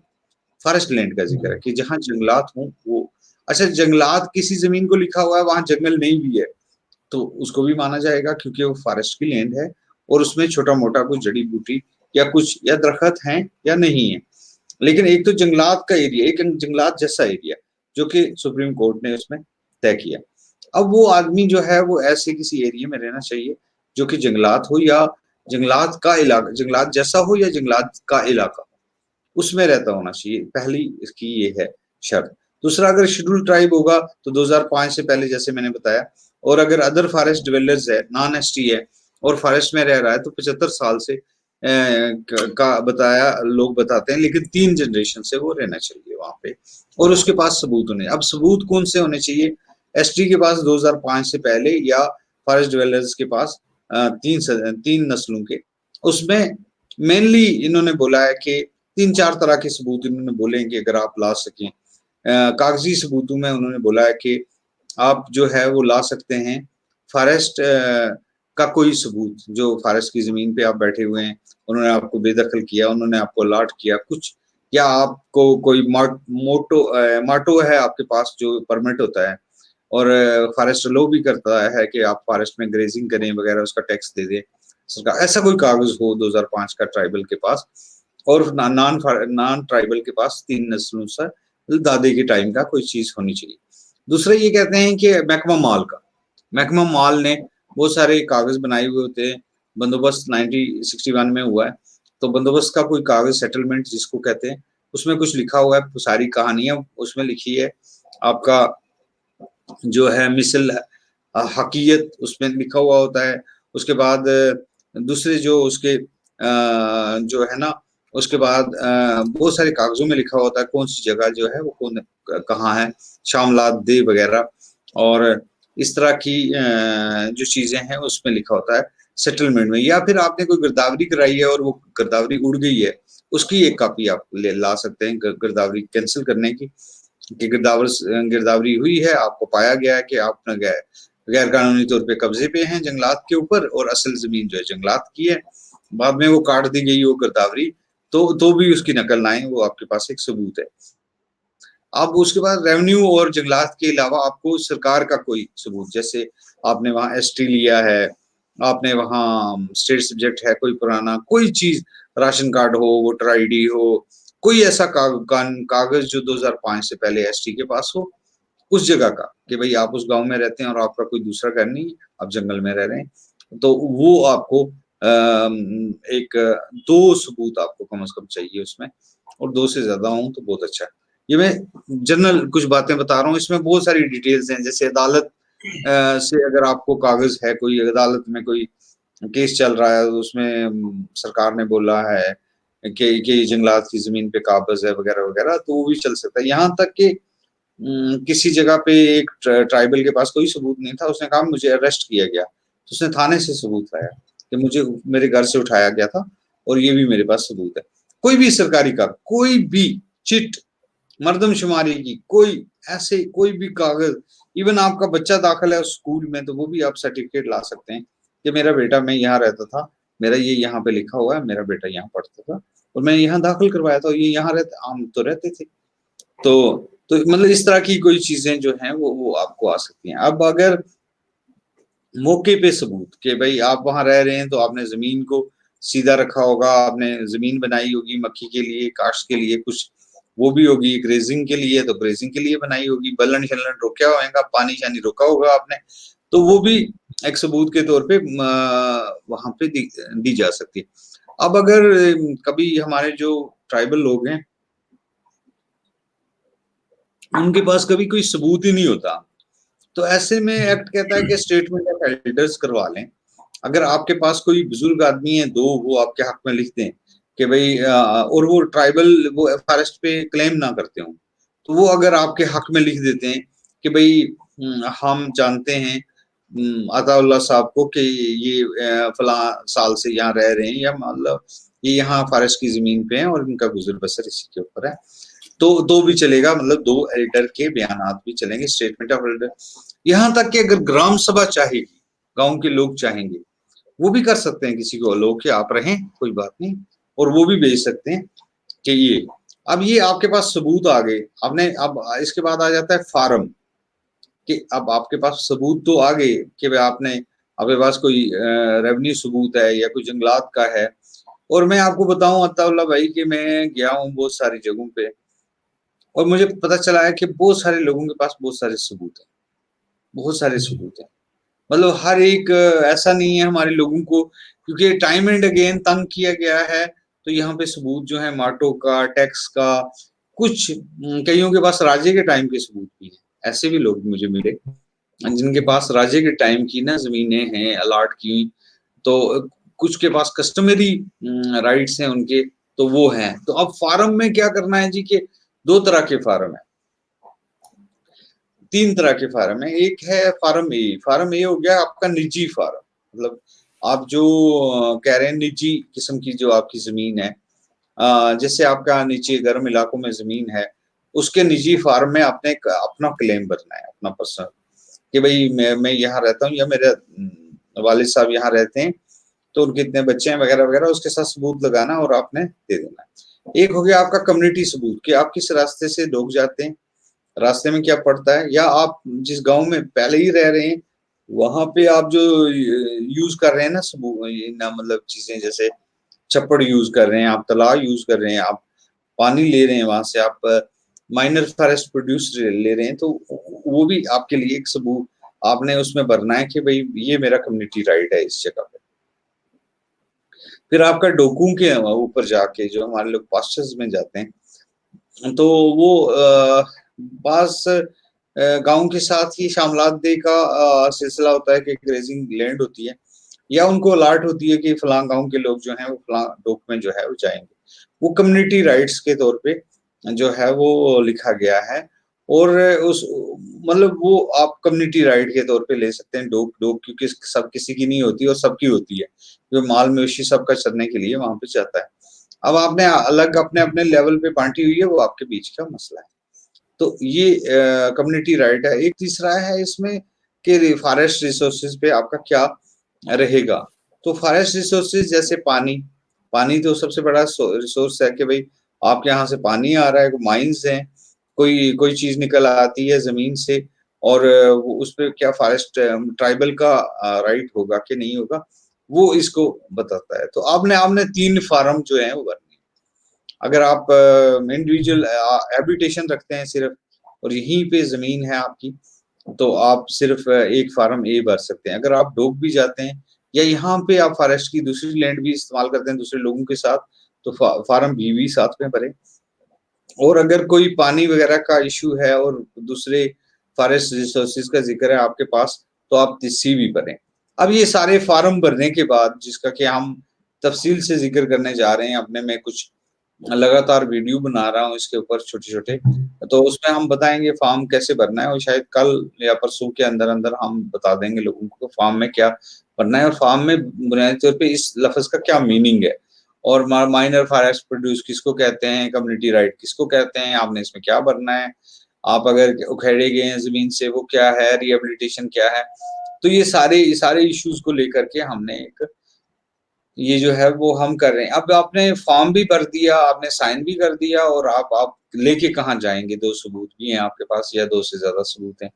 फॉरेस्ट लैंड का जिक्र है कि जहां जंगलात हों वो। अच्छा, जंगलात किसी जमीन को लिखा हुआ है वहां जंगल नहीं भी है तो उसको भी माना जाएगा क्योंकि वो फॉरेस्ट की लैंड है और उसमें छोटा मोटा कुछ जड़ी बूटी या कुछ या दरख्त हैं या नहीं है। लेकिन एक तो जंगलात का एरिया, एक जंगलात जैसा एरिया जो कि सुप्रीम कोर्ट ने उसमें तय किया। अब वो आदमी जो है वो ऐसे किसी एरिया में रहना चाहिए जो कि जंगलात हो या जंगलात का इलाका, जंगलात जैसा हो या जंगलात का इलाका, उसमें रहता होना चाहिए। पहली इसकी ये है शर्त। दूसरा, अगर शेड्यूल ट्राइब होगा तो 2005 से पहले जैसे मैंने बताया, और अगर अदर फॉरेस्ट डिवेलर्स है, नॉन एसटी है और फॉरेस्ट में रह रहा है तो 75 साल से का बताया लोग बताते हैं, लेकिन 3 जनरेशन से वो रहना चाहिए वहां पे और उसके पास सबूत होने। अब सबूत कौन से होने चाहिए, एसटी के पास 2005 से पहले या फॉरेस्ट डिवेलर्स के पास 3 नस्लों के। उसमें मेनली इन्होंने बोला है कि 3-4 तरह के सबूत इन्होंने बोले हैं कि अगर आप ला सकें। कागजी सबूतों में उन्होंने बोला है कि आप जो है वो ला सकते हैं फॉरेस्ट का कोई सबूत, जो फॉरेस्ट की जमीन पे आप बैठे हुए हैं, उन्होंने आपको बेदखल किया, उन्होंने आपको अलॉट किया कुछ, या आपको कोई माटो है आपके पास जो परमिट होता है और फॉरेस्ट लॉ भी करता है कि आप फॉरेस्ट में ग्रेजिंग करें वगैरह, उसका टैक्स दे दे सरकार, ऐसा कोई कागज हो 2005 का ट्राइबल के पास और नॉन ट्राइबल के पास 3 नस्लों से दादे के टाइम का कोई चीज होनी चाहिए। दूसरा ये कहते हैं कि महकमा माल ने बहुत सारे कागज बनाए हुए होते हैं। बंदोबस्त 1961 में हुआ है, तो बंदोबस्त का कोई कागज सेटलमेंट जिसको कहते हैं, उसमें कुछ लिखा हुआ है, सारी कहानियां उसमें लिखी है। आपका जो है मिसल हकीयत उसमें लिखा हुआ होता है। उसके बाद दूसरे जो उसके जो है ना उसके बाद बहुत सारे कागजों में लिखा होता है कौन सी जगह जो है वो कौन कहाँ है, शामलात दे वगैरह, और इस तरह की जो चीजें हैं उसमें लिखा होता है सेटलमेंट में। या फिर आपने कोई गिरदावरी कराई है और वो गिरदावरी उड़ गई है, उसकी एक कॉपी आप ला सकते हैं गिरदावरी कैंसिल करने की, कि गिरदावरी हुई है, आपको पाया गया है कि आप गैर कानूनी तौर पे कब्जे पे हैं जंगलात के ऊपर और असल जमीन जो है जंगलात की है, बाद में वो काट दी गई वो गिरदावरी, तो भी उसकी नकल लाएं, वो आपके पास एक सबूत है। अब उसके बाद रेवेन्यू और जंगलात के अलावा आपको सरकार का कोई सबूत, जैसे आपने वहां एसटी लिया है, आपने वहां स्टेट सब्जेक्ट है कोई पुराना, कोई चीज, राशन कार्ड हो, वोटर आईडी हो, कोई ऐसा कागज जो 2005 से पहले एसटी के पास हो, उस जगह का, कि भाई आप उस गांव में रहते हैं और आपका कोई दूसरा घर नहीं, आप जंगल में रह रहे हैं, तो वो आपको एक 2 सबूत आपको कम से कम चाहिए उसमें, और 2 से ज्यादा हो तो बहुत अच्छा है। ये मैं जनरल कुछ बातें बता रहा हूँ, इसमें बहुत सारी डिटेल्स हैं, जैसे अदालत से अगर आपको कागज है, कोई अदालत में कोई केस चल रहा है, उसमें सरकार ने बोला है कि जंगलात की जमीन पे काबज है वगैरह वगैरह, तो वो भी चल सकता है। यहाँ तक कि किसी जगह पे एक ट्राइबल के पास कोई सबूत नहीं था, उसने कहा मुझे अरेस्ट किया गया, तो उसने थाने से सबूत लाया कि मुझे मेरे घर से उठाया गया था और ये भी मेरे पास सबूत है। कोई भी सरकारी का कोई भी चिट, मर्दमशुमारी की कोई ऐसे कोई भी कागज, इवन आपका बच्चा दाखिल है स्कूल में तो वो भी आप सर्टिफिकेट ला सकते हैं कि मेरा बेटा, मैं यहाँ रहता था, मेरा ये यहाँ पे लिखा हुआ है, मेरा बेटा यहाँ पढ़ता था और मैं यहाँ दाखिल करवाया था, ये यहाँ रहते, हम तो रहते थे। तो मतलब इस तरह की कोई चीजें जो हैं वो आपको आ सकती हैं। अब अगर मौके पे सबूत कि भाई आप वहां रह रहे हैं, तो आपने जमीन को सीधा रखा होगा, आपने जमीन बनाई होगी मक्की के लिए, काश्त के लिए, कुछ वो भी होगी, ग्रेजिंग के लिए तो ग्रेजिंग के लिए बनाई होगी, बलन शलन रोका होगा, पानी शानी रोका होगा आपने, तो वो भी एक सबूत के तौर पे वहां पे दी जा सकती है। अब अगर कभी हमारे जो ट्राइबल लोग हैं उनके पास कभी कोई सबूत ही नहीं होता, तो ऐसे में एक्ट कहता है कि स्टेटमेंट ऑफ एल्डर्स करवा लें। अगर आपके पास कोई बुजुर्ग आदमी है, 2 वो आपके हक में लिख दें कि भाई और वो ट्राइबल वो फॉरेस्ट पे क्लेम ना करते हो, तो वो अगर आपके हक में लिख देते हैं कि भाई हम जानते हैं अताउल्लाह साहब को कि ये फला साल से यहाँ रह रहे हैं, या मतलब ये यहाँ फॉरेस्ट की जमीन पे हैं और इनका गुजर बसर इसी के ऊपर है, तो भी चलेगा, मतलब 2 एल्डर के बयानात भी चलेंगे, स्टेटमेंट ऑफ एल्डर। यहाँ तक कि अगर ग्राम सभा चाहेगी, गांव के लोग चाहेंगे, वो भी कर सकते हैं, किसी को लोग कि आप रहें कोई बात नहीं, और वो भी भेज सकते हैं कि ये, अब ये आपके पास सबूत आ गए, आपने, अब इसके बाद आ जाता है फार्म, कि अब आपके पास सबूत तो आ गए कि भाई आपके पास कोई रेवेन्यू सबूत है या कोई जंगलात का है, और मैं आपको बताऊं अताउल्लाह भाई कि मैं गया हूँ बहुत सारी जगहों पे और मुझे पता चला है कि बहुत सारे लोगों के पास बहुत सारे सबूत हैं, बहुत सारे सबूत हैं, मतलब हर एक ऐसा नहीं है हमारे लोगों को, क्योंकि टाइम एंड अगेन तंग किया गया है, तो यहाँ पे सबूत जो है मार्टो का, टैक्स का, कुछ कईयों के पास राजे के टाइम के सबूत भी हैं, ऐसे भी लोग मुझे मिले जिनके पास राजे के टाइम की ना जमीनें हैं अलाट की, तो कुछ के पास कस्टमरी राइट्स हैं उनके, तो वो हैं। तो अब फार्म में क्या करना है जी, कि 2 तरह के फार्म है, 3 तरह के फार्म है। एक है फार्म ए हो गया आपका निजी फार्म, मतलब आप जो कह रहे हैं निजी किस्म की जो आपकी जमीन है, जैसे आपका नीचे गर्म इलाकों में जमीन है, उसके निजी फार्म में आपने अपना क्लेम भरना है, अपना पर्सनल, कि भाई मैं यहाँ रहता हूँ या मेरे वालिद साहब यहाँ रहते हैं, तो उनके इतने बच्चे हैं वगैरह वगैरह, उसके साथ सबूत लगाना और आपने दे देना। एक हो गया आपका कम्युनिटी सबूत, कि आप किस रास्ते से लोग जाते हैं, रास्ते में क्या पड़ता है, या आप जिस गांव में पहले ही रह रहे हैं वहां पे आप जो यूज कर रहे हैं ना सबूत, ना मतलब चीजें, जैसे छप्पड़ यूज कर रहे हैं आप, तालाब यूज कर रहे हैं आप, पानी ले रहे हैं वहां से आप, माइनर फॉरेस्ट प्रोड्यूस ले रहे हैं, तो वो भी आपके लिए एक सबूत आपने उसमें भरना है कि भाई ये मेरा कम्युनिटी राइट है इस जगह पे। फिर आपका डोकू के ऊपर जाके जो हमारे लोग पास्चर्स में जाते हैं, तो वो पास गांव के साथ ही शामलात डे का सिलसिला होता है कि ग्रेजिंग लैंड होती है, या उनको अलाट होती है कि फलां गांव के लोग जो हैं वो फलां डोक में जो है वो जाएंगे, वो कम्युनिटी राइट्स के तौर पे जो है वो लिखा गया है। और उस मतलब वो आप कम्युनिटी राइट के तौर पे ले सकते हैं डोग डोग, क्योंकि सब किसी की नहीं होती और सबकी होती है, जो माल मवेशी सबका चरने के लिए वहां पे जाता है। अब आपने अलग अपने अपने लेवल पे बांटी हुई है, वो आपके बीच का मसला है। तो ये कम्युनिटी राइट है। एक तीसरा है इसमें कि फॉरेस्ट रिसोर्सेज पे आपका क्या रहेगा। तो फॉरेस्ट रिसोर्सेज जैसे पानी, पानी तो सबसे बड़ा रिसोर्स है कि भाई आपके यहाँ से पानी आ रहा है, माइंस हैं, कोई कोई चीज निकल आती है जमीन से, और उस पर क्या फॉरेस्ट ट्राइबल का राइट होगा कि नहीं होगा, वो इसको बताता है। तो आपने आपने 3 फार्म जो है वो भरने हैं। अगर आप इंडिविजुअल हैबिटेशन रखते हैं सिर्फ, और यहीं पे जमीन है आपकी, तो आप सिर्फ एक फार्म ए भर सकते हैं। अगर आप डोग भी जाते हैं या यहाँ पे आप फॉरेस्ट की दूसरी लैंड भी इस्तेमाल करते हैं दूसरे लोगों के साथ, तो फार्म बी भी साथ में भरें। और अगर कोई पानी वगैरह का इश्यू है और दूसरे फॉरेस्ट रिसोर्सेज का जिक्र है आपके पास, तो आप सी भी भरें। अब ये सारे फार्म भरने के बाद, जिसका कि हम तफसील से जिक्र करने जा रहे हैं, अपने में कुछ लगातार वीडियो बना रहा हूँ इसके ऊपर छोटे-छोटे, तो उसमें हम बताएँगे फॉर्म कैसे भरना है, और शायद कल या परसों के अंदर-अंदर हम बता देंगे लोगों को फॉर्म में क्या भरना है, और फॉर्म में बुनियादी तौर पे इस लफ्ज़ का क्या मीनिंग है, और माइनर फॉरेस्ट प्रोड्यूस किसको कहते हैं, कम्युनिटी राइट किसको कहते हैं, आपने इसमें क्या भरना है, आप अगर उखेड़े गए हैं ज़मीन से वो क्या है, रिहैबिलिटेशन क्या है। तो ये सारे इश्यूज़ को लेकर के हमने एक ये जो है वो हम कर रहे हैं। अब आपने फॉर्म भी भर दिया, आपने साइन भी कर दिया, और आप लेके कहाँ जाएँगे? 2 सबूत भी हैं आपके पास या 2 से ज़्यादा सबूत हैं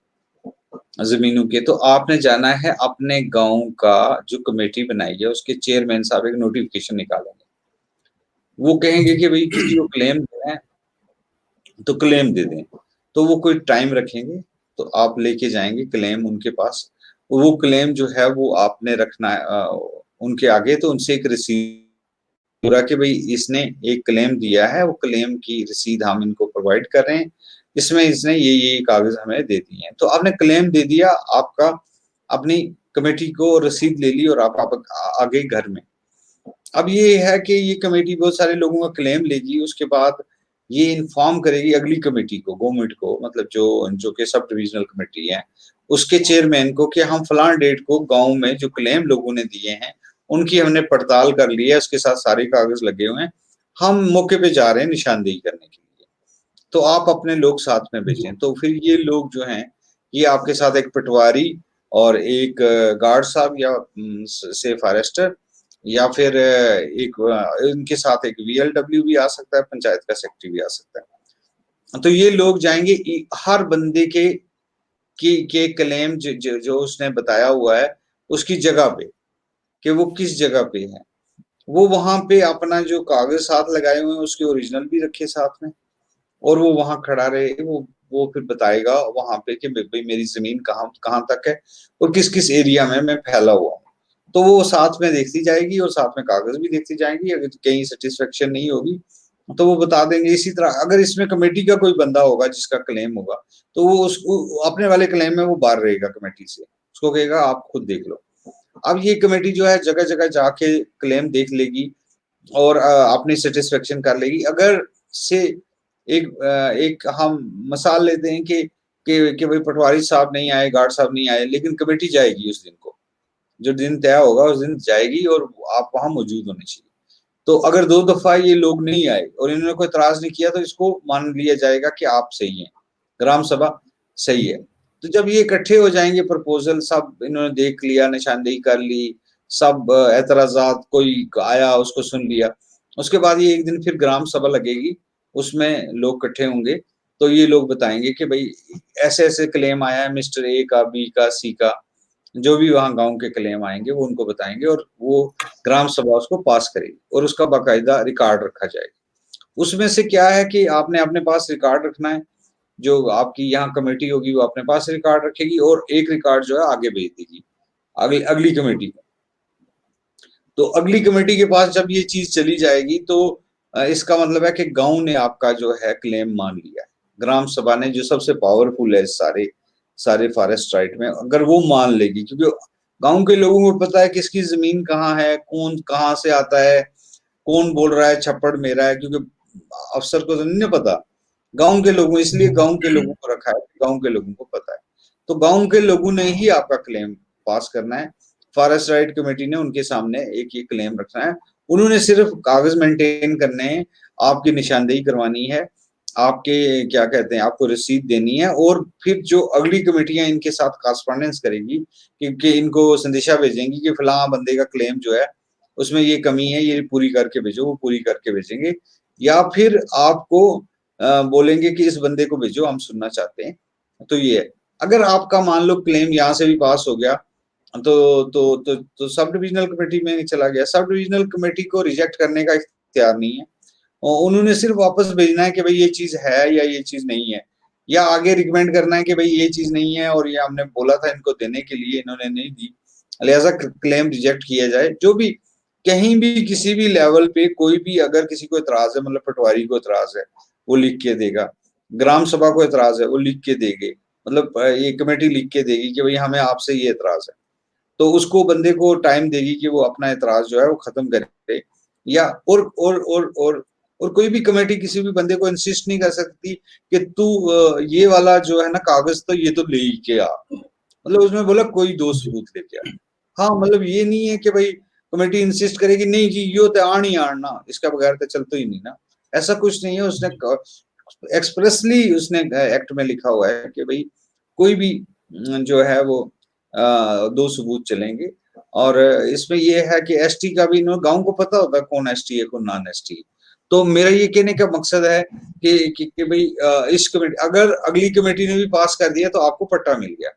ज़मीनों के, तो आपने जाना है अपने गाँव का जो कमेटी बनाई है, उसके चेयरमैन साहब एक नोटिफ़िकेशन निकालेंगे। वो कहेंगे कि भई किसी को क्लेम देना है, तो क्लेम दे दें। तो वो कोई टाइम रखेंगे, तो आप लेके जाएँगे क्लेम उनके पास। वो क्लेम जो है वो आपने रखना है उनके आगे, तो उनसे एक रिसीव पूरा कि भई इसने एक क्लेम दिया है, वो क्लेम की रसीद हम इनको प्रोवाइड कर रहे हैं। इसमें इसने ये कागज़ हमें दे दिए हैं। तो आपने क्लेम दे दिया, आपका अपनी कमेटी को रसीद ले ली, और आप आ गए घर में। अब ये है कि ये कमेटी बहुत सारे लोगों का क्लेम लेगी, उसके बाद ये इन्फॉर्म करेगी अगली कमेटी को, गवर्नमेंट को, मतलब जो जो कि सब डिविजनल कमेटी है, उसके चेयरमैन को, कि हम फलाँ डेट को गाँव में जो क्लेम लोगों ने दिए हैं, उनकी हमने पड़ताल कर ली है, उसके साथ सारे कागज़ लगे हुए हैं। हम मौके पे जा रहे हैं निशानदेही करने के लिए। तो आप अपने लोग साथ में जी। भेजें। तो फिर ये लोग जो हैं, ये आपके साथ एक पटवारी और एक गार्ड साहब या से फॉरेस्टर, या फिर इनके साथ एक वीएलडब्ल्यू भी आ सकता है, पंचायत का सेक्रेटरी भी आ सकता है। तो ये लोग जाएँगे हर बंदे के क्लेम जो उसने बताया हुआ है, उसकी जगह पे, कि वो किस जगह पे है। वो वहाँ पे अपना जो कागज़ साथ लगाए हुए हैं, उसके ओरिजिनल भी रखे साथ में, और वो वहाँ खड़ा रहे, वो फिर बताएगा वहाँ पे कि भई मेरी ज़मीन कहाँ कहाँ तक है और किस-किस एरिया में मैं फैला हुआ हूँ। तो वो साथ में देखती जाएगी और साथ में कागज़ भी देखती जाएँगी, अगर कहीं सैटिस्फैक्शन नहीं होगी, तो वो बता देंगे। इसी तरह अगर इसमें कमेटी का कोई बंदा होगा जिसका क्लेम होगा, तो वो उसको अपने वाले क्लेम में वो बाहर रहेगा कमेटी से, उसको कहेगा आप खुद देख लो। अब ये कमेटी जो है जगह-जगह जाके क्लेम देख लेगी और अपनी सैटिस्फैक्शन कर लेगी। अगर से एक हम मिसाल लेते हैं कि भाई पटवारी साहब नहीं आए, गार्ड साहब नहीं आए, लेकिन कमेटी जाएगी उस दिन को। जो दिन तय होगा उस दिन जाएगी और आप वहाँ मौजूद होने चाहिए। तो अगर 2 दफ़ा ये लोग नहीं आए और इन्होंने कोई एतराज़ नहीं किया, तो इसको मान लिया जाएगा कि आप सही हैं, ग्राम सभा सही है। तो जब ये इकट्ठे हो जाएँगे प्रपोज़ल, सब इन्होंने देख लिया, निशानदेही कर ली, सब एतराज़ात कोई आया उसको सुन लिया। उसके बाद ये एक दिन फिर ग्राम सभा लगेगी, उसमें लोग इकट्ठे होंगे, तो ये लोग बताएँगे कि भई ऐसे-ऐसे क्लेम आया है मिस्टर ए का, बी का, सी का, जो भी वहाँ गाँव के क्लेम आएँगे वो उनको बताएँगे, और वो ग्राम सभा उसको पास करेगी और उसका बाकायदा रिकॉर्ड रखा जाएगा। उसमें से क्या है कि आपने अपने पास रिकॉर्ड रखना है, जो आपकी यहाँ कमेटी होगी वो अपने पास रिकॉर्ड रखेगी, और एक रिकॉर्ड जो है आगे भेज देगी, अगली कमेटी को। तो अगली कमेटी के पास जब ये चीज़ चली जाएगी, तो इसका मतलब है कि गाँव ने आपका जो है क्लेम मान लिया है। ग्राम सभा ने, जो सबसे पावरफुल है इस सारे सारे फॉरेस्ट राइट में, अगर वो मान लेगी, क्योंकि गाँव के लोगों को पता है किसकी ज़मीन कहाँ है, कौन कहाँ से आता है, कौन बोल रहा है छप्पड़ मेरा है, क्योंकि अफसर को तो नहीं पता, गांव के लोगों, इसलिए गांव के लोगों को रखा है, गांव के लोगों को पता है। तो गांव के लोगों ने ही आपका क्लेम पास करना है। फॉरेस्ट राइट कमेटी ने उनके सामने एक ये क्लेम रखना है, उन्होंने सिर्फ कागज मेंटेन करने हैं, आपकी निशानदेही करवानी है, आपके क्या कहते हैं, आपको रसीद देनी है, और फिर जो अगली कमेटियां इनके साथ कॉरेस्पॉन्डेंस करेगी, क्योंकि इनको संदेशा भेजेंगी कि फलां बंदे का क्लेम जो है उसमें ये कमी है, ये पूरी करके भेजो, वो पूरी करके भेजेंगे, या फिर आपको बोलेंगे कि इस बंदे को भेजो, हम सुनना चाहते हैं। तो ये है, अगर आपका मान लो क्लेम यहाँ से भी पास हो गया तो सब डिविजनल कमेटी में चला गया, सब डिविजनल कमेटी को रिजेक्ट करने का इख्तियार नहीं है, और उन्होंने सिर्फ वापस भेजना है कि भाई ये चीज है या ये चीज नहीं है, या आगे रिकमेंड करना है कि भाई ये चीज नहीं है और ये हमने बोला था इनको देने के लिए, इन्होंने नहीं दी, लिहाजा क्लेम रिजेक्ट किया जाए। जो भी कहीं भी किसी भी लेवल पे कोई भी अगर किसी को एतराज है, मतलब पटवारी को एतराज है वो लिख के देगा, ग्राम सभा को एतराज है वो लिख के देंगे, मतलब ये कमेटी लिख के देगी कि भाई हमें आपसे ये एतराज है, तो उसको बंदे को टाइम देगी कि वो अपना एतराज जो है वो खत्म करे, या और कोई भी कमेटी किसी भी बंदे को इंसिस्ट नहीं कर सकती कि तू ये वाला जो है ना कागज तो ये तो ले ही के आ, मतलब उसमें बोला कोई दो सबूत लेके आ। हाँ, मतलब ये नहीं है कि भाई कमेटी इंसिस्ट करेगी नहीं जी यो तो आण ही आण ना, इसका बगैर तो चलता ही नहीं ना, ऐसा कुछ नहीं है। उसने एक्सप्रेसली उसने एक्ट में लिखा हुआ है कि भाई कोई भी जो है वो दो सबूत चलेंगे। और इसमें ये है कि एसटी का भी गांव को पता होता है कौन एसटी है कौन नॉन एसटी है। तो मेरा ये कहने का मकसद है कि भाई इस कमेटी, अगर अगली कमेटी ने भी पास कर दिया तो आपको पट्टा मिल गया।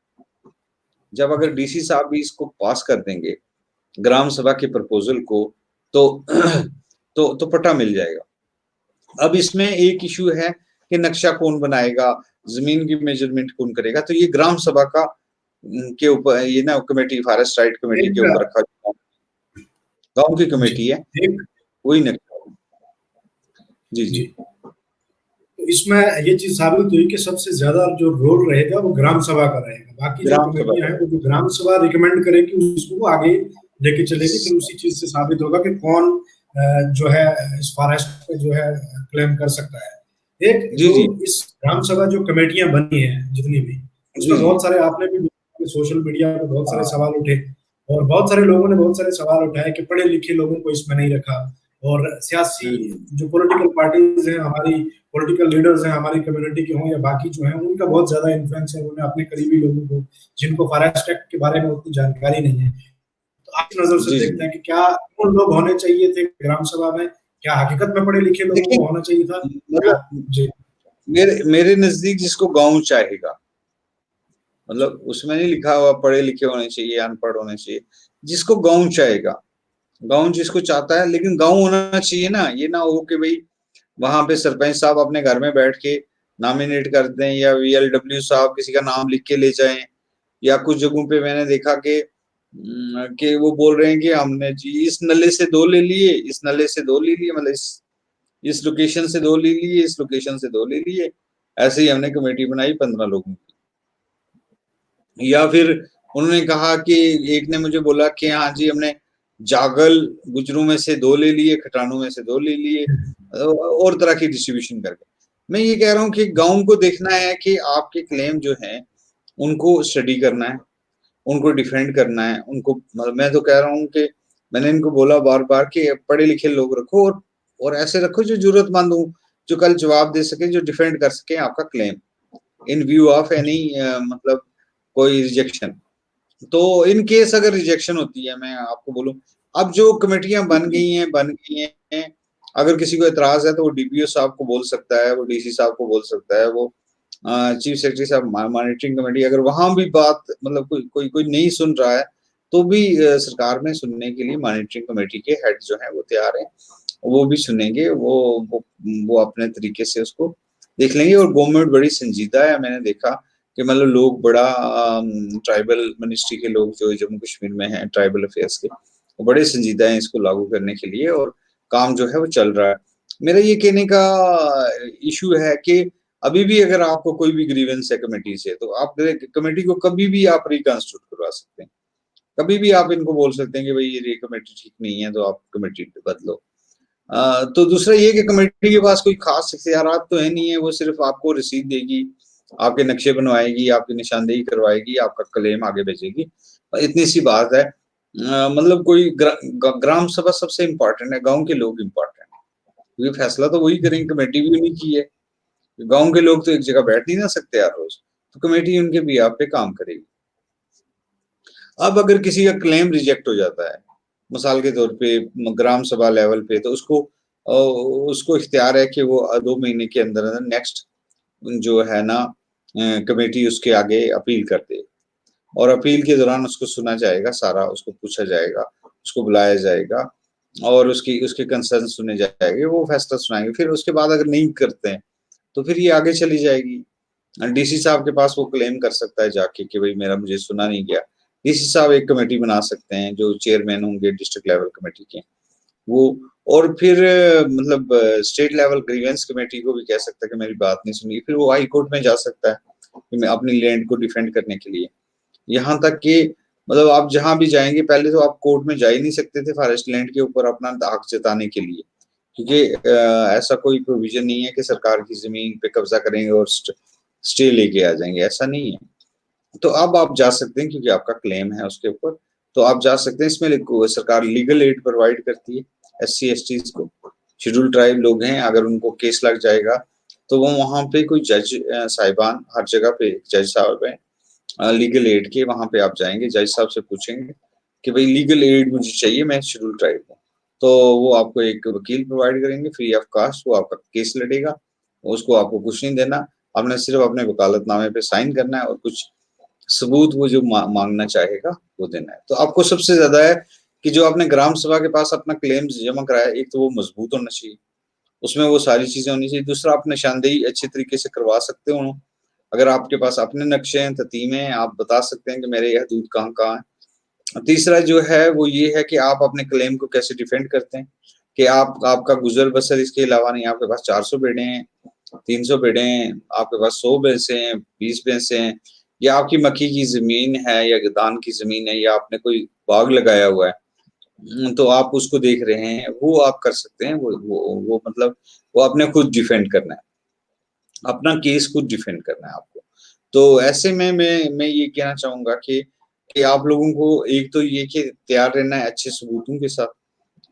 जब अगर डीसी साहब भी इसको पास कर देंगे ग्राम सभा के प्रपोजल को, तो तो पट्टा मिल जाएगा। अब इसमें एक इशू है कि नक्शा कौन बनाएगा, जमीन की मेजरमेंट कौन करेगा, तो ये ग्राम सभा का के ऊपर ये ना कमेटी, फॉरेस्ट राइट कमेटी के ऊपर रखा, गांव की कमेटी है वही नक्शा। जी जी, तो इसमें ये चीज साबित हुई कि सबसे ज्यादा जो रोल रहेगा वो ग्राम सभा का रहेगा, बाकी जो कमेटियां हैं वो जो ग्राम सभा रिकमेंड करेगी उसको आगे लेके चलेगी, फिर उसी चीज से साबित होगा कि कौन जो है इस फॉरेस्ट पे जो है क्लेम कर सकता है। एक जो इस ग्राम सभा जो कमेटियां बनी है जितनी भी, उसमें बहुत सारे आपने भी सोशल मीडिया पे बहुत सारे सवाल उठे, और बहुत सारे लोगों ने बहुत सारे सवाल उठाए कि पढ़े लिखे लोगों को इसमें नहीं रखा, और सियासी जो पॉलिटिकल पार्टीज हैं, हमारी पॉलिटिकल लीडर्स हैं, हमारी कम्युनिटी के हों या बाकी जो हैं, उनका बहुत ज्यादा इन्फ्लुएंस है, उन्होंने अपने करीबी लोगों को जिनको फॉरेस्ट एक्ट के बारे में उतनी जानकारी नहीं है, तो आपकी नजर से देखते हैं कि क्या कौन लोग होने चाहिए थे ग्राम सभा में, क्या हकीकत में पढ़े लिखे लोगों को होना चाहिए था? जी, मेरे नजदीक जिसको गांव चाहेगा, मतलब उसमें नहीं लिखा हुआ पढ़े लिखे होने चाहिए अनपढ़ होने चाहिए, जिसको गांव चाहेगा, गांव जिसको चाहता है, लेकिन गांव होना चाहिए ना, ये ना हो कि भाई वहां पे सरपंच साहब अपने घर में बैठ के नॉमिनेट कर दें, या वीएलडब्ल्यू साहब किसी का नाम लिख के ले जाएं, या कुछ जगहों पे मैंने देखा कि वो बोल रहे हैं कि हमने जी इस नले से दो ले लिए, इस नले से दो ले लिए, मतलब इस लोकेशन से दो ले लिए, इस लोकेशन से दो ले लिए, ऐसे ही हमने कमेटी बनाई 15 लोगों की। या फिर उन्होंने कहा कि एक ने मुझे बोला कि हाँ जी हमने जागल गुजरों में से दो ले लिए, खटानों में से दो ले लिए, और तरह की डिस्ट्रीब्यूशन करके। मैं ये कह रहा हूँ कि गांव को देखना है कि आपके क्लेम जो हैं उनको स्टडी करना है, उनको डिफेंड करना है, उनको, मैं तो कह रहा हूँ कि मैंने इनको बोला बार बार कि पढ़े लिखे लोग रखो, और ऐसे रखो जो जरूरतमंद हो, जो कल जवाब दे सके, जो डिफेंड कर सके आपका claim in view of any मतलब कोई रिजेक्शन। तो इन केस अगर रिजेक्शन होती है, मैं आपको बोलूं, अब जो कमेटियां बन गई हैं, अगर किसी को एतराज है तो वो डीपीओ साहब को बोल सकता है, वो डीसी साहब को बोल सकता है, वो चीफ सेक्रेटरी साहब मॉनिटरिंग कमेटी, अगर वहां भी बात मतलब कोई नहीं सुन रहा है तो भी सरकार में सुनने के लिए मॉनिटरिंग कमेटी के हेड जो है वो तैयार है, वो भी सुनेंगे, वो अपने तरीके से उसको देख लेंगे। और गवर्नमेंट बड़ी संजीदा है, मैंने देखा कि मतलब लोग बड़ा ट्राइबल मिनिस्ट्री के लोग जो जम्मू कश्मीर में हैं ट्राइबल अफेयर्स के, वो बड़े संजीदा हैं इसको लागू करने के लिए, और काम जो है वो चल रहा है। मेरा ये कहने का इशू है कि अभी भी अगर आपको कोई भी ग्रीवेंस है कमेटी से, तो आप कमेटी को कभी भी आप रिकॉन्स्टिट्यूट करवा सकते हैं, कभी भी आप इनको बोल सकते हैं कि भाई ये कमेटी ठीक नहीं है तो आप कमेटी बदलो। तो दूसरा ये कि कमेटी के पास कोई खास इख्तियारात तो है नहीं है, वो सिर्फ आपको रसीद देगी, आपके नक्शे बनवाएगी, आपकी निशानदेही करवाएगी, आपका क्लेम आगे भेजेगी, इतनी सी बात है। मतलब कोई ग्राम सभा सबसे इम्पोर्टेंट है, गांव के लोग इम्पोर्टेंट है, क्योंकि फैसला तो वही करेंगे, कमेटी भी उन्हीं की है। गांव के लोग तो एक जगह बैठ नहीं ना सकते हर रोज, तो कमेटी उनके बिहाफ पे काम करेगी। अब अगर किसी का क्लेम रिजेक्ट हो जाता है, मिसाल के तौर पे ग्राम सभा लेवल पे, तो उसको इख्तियार है कि वो 2 महीने के अंदर नेक्स्ट जो है ना कमेटी उसके आगे अपील कर दे, और अपील के दौरान उसको सुना जाएगा सारा, उसको पूछा जाएगा, उसको बुलाया जाएगा और उसके कंसर्न सुने जाएंगे, वो फैसला सुनाएंगे। फिर उसके बाद अगर नहीं करते हैं तो फिर ये आगे चली जाएगी। डीसी साहब के पास वो क्लेम कर सकता है जाके कि भाई मेरा मुझे सुना नहीं गया। डीसी साहब एक कमेटी बना सकते हैं, जो चेयरमैन होंगे डिस्ट्रिक्ट लेवल कमेटी के वो, और फिर मतलब स्टेट लेवल ग्रीवेंस कमेटी को भी कह सकता है कि मेरी बात नहीं सुनी, फिर वो हाई कोर्ट में जा सकता है कि मैं अपनी लैंड को डिफेंड करने के लिए। यहाँ तक कि मतलब आप जहां भी जाएंगे, पहले तो आप कोर्ट में जा ही नहीं सकते थे फॉरेस्ट लैंड के ऊपर अपना हक जताने के लिए, क्योंकि ऐसा कोई प्रोविजन नहीं है कि सरकार की जमीन पे कब्जा करेंगे और स्टे लेके आ जाएंगे, ऐसा नहीं है। तो अब आप जा सकते हैं क्योंकि आपका क्लेम है उसके ऊपर, तो आप जा सकते हैं। इसमें सरकार लीगल एड प्रोवाइड करती है SC STs को, शेड्यूल ट्राइब लोग हैं, अगर उनको केस लग जाएगा तो वो वहां पे कोई जज साहिबान, हर जगह पे जज साहब है लीगल एड के, वहां पे आप जाएंगे, जज साहब से पूछेंगे कि भाई लीगल एड मुझे चाहिए, मैं शेड्यूल ट्राइब हूँ, तो वो आपको एक वकील प्रोवाइड करेंगे फ्री ऑफ कॉस्ट, वो आपका केस लड़ेगा, उसको आपको कुछ नहीं देना, आपने सिर्फ अपने वकालतनामे पे साइन करना है और कुछ सबूत वो जो मांगना चाहेगा वो देना है। तो आपको सबसे ज्यादा है कि जो आपने ग्राम सभा के पास अपना क्लेम जमा कराया, एक तो वो मजबूत होना चाहिए, उसमें वो सारी चीजें होनी चाहिए। दूसरा, आप निशानदेही अच्छे तरीके से करवा सकते हो, अगर आपके पास अपने नक्शे हैं, ततीमें हैं, आप बता सकते हैं कि मेरे यह हदूद कहाँ कहाँ है। तीसरा जो है वो ये है कि आप अपने क्लेम को कैसे डिफेंड करते हैं, कि आपका गुजर बसर इसके अलावा नहीं, आपके पास 400 बेड़े हैं, 300 बेड़े हैं, आपके पास 100 भैंसे हैं, 20 भैंसे हैं, या आपकी मक्खी की जमीन है या गदान की जमीन है, या आपने कोई बाग लगाया हुआ है, तो आप उसको देख रहे हैं, वो आप कर सकते हैं। वो मतलब वो आपने खुद डिफेंड करना है, अपना केस खुद डिफेंड करना है आपको। तो ऐसे में मैं ये कहना चाहूंगा कि आप लोगों को एक तो ये कि तैयार रहना है अच्छे सबूतों के साथ,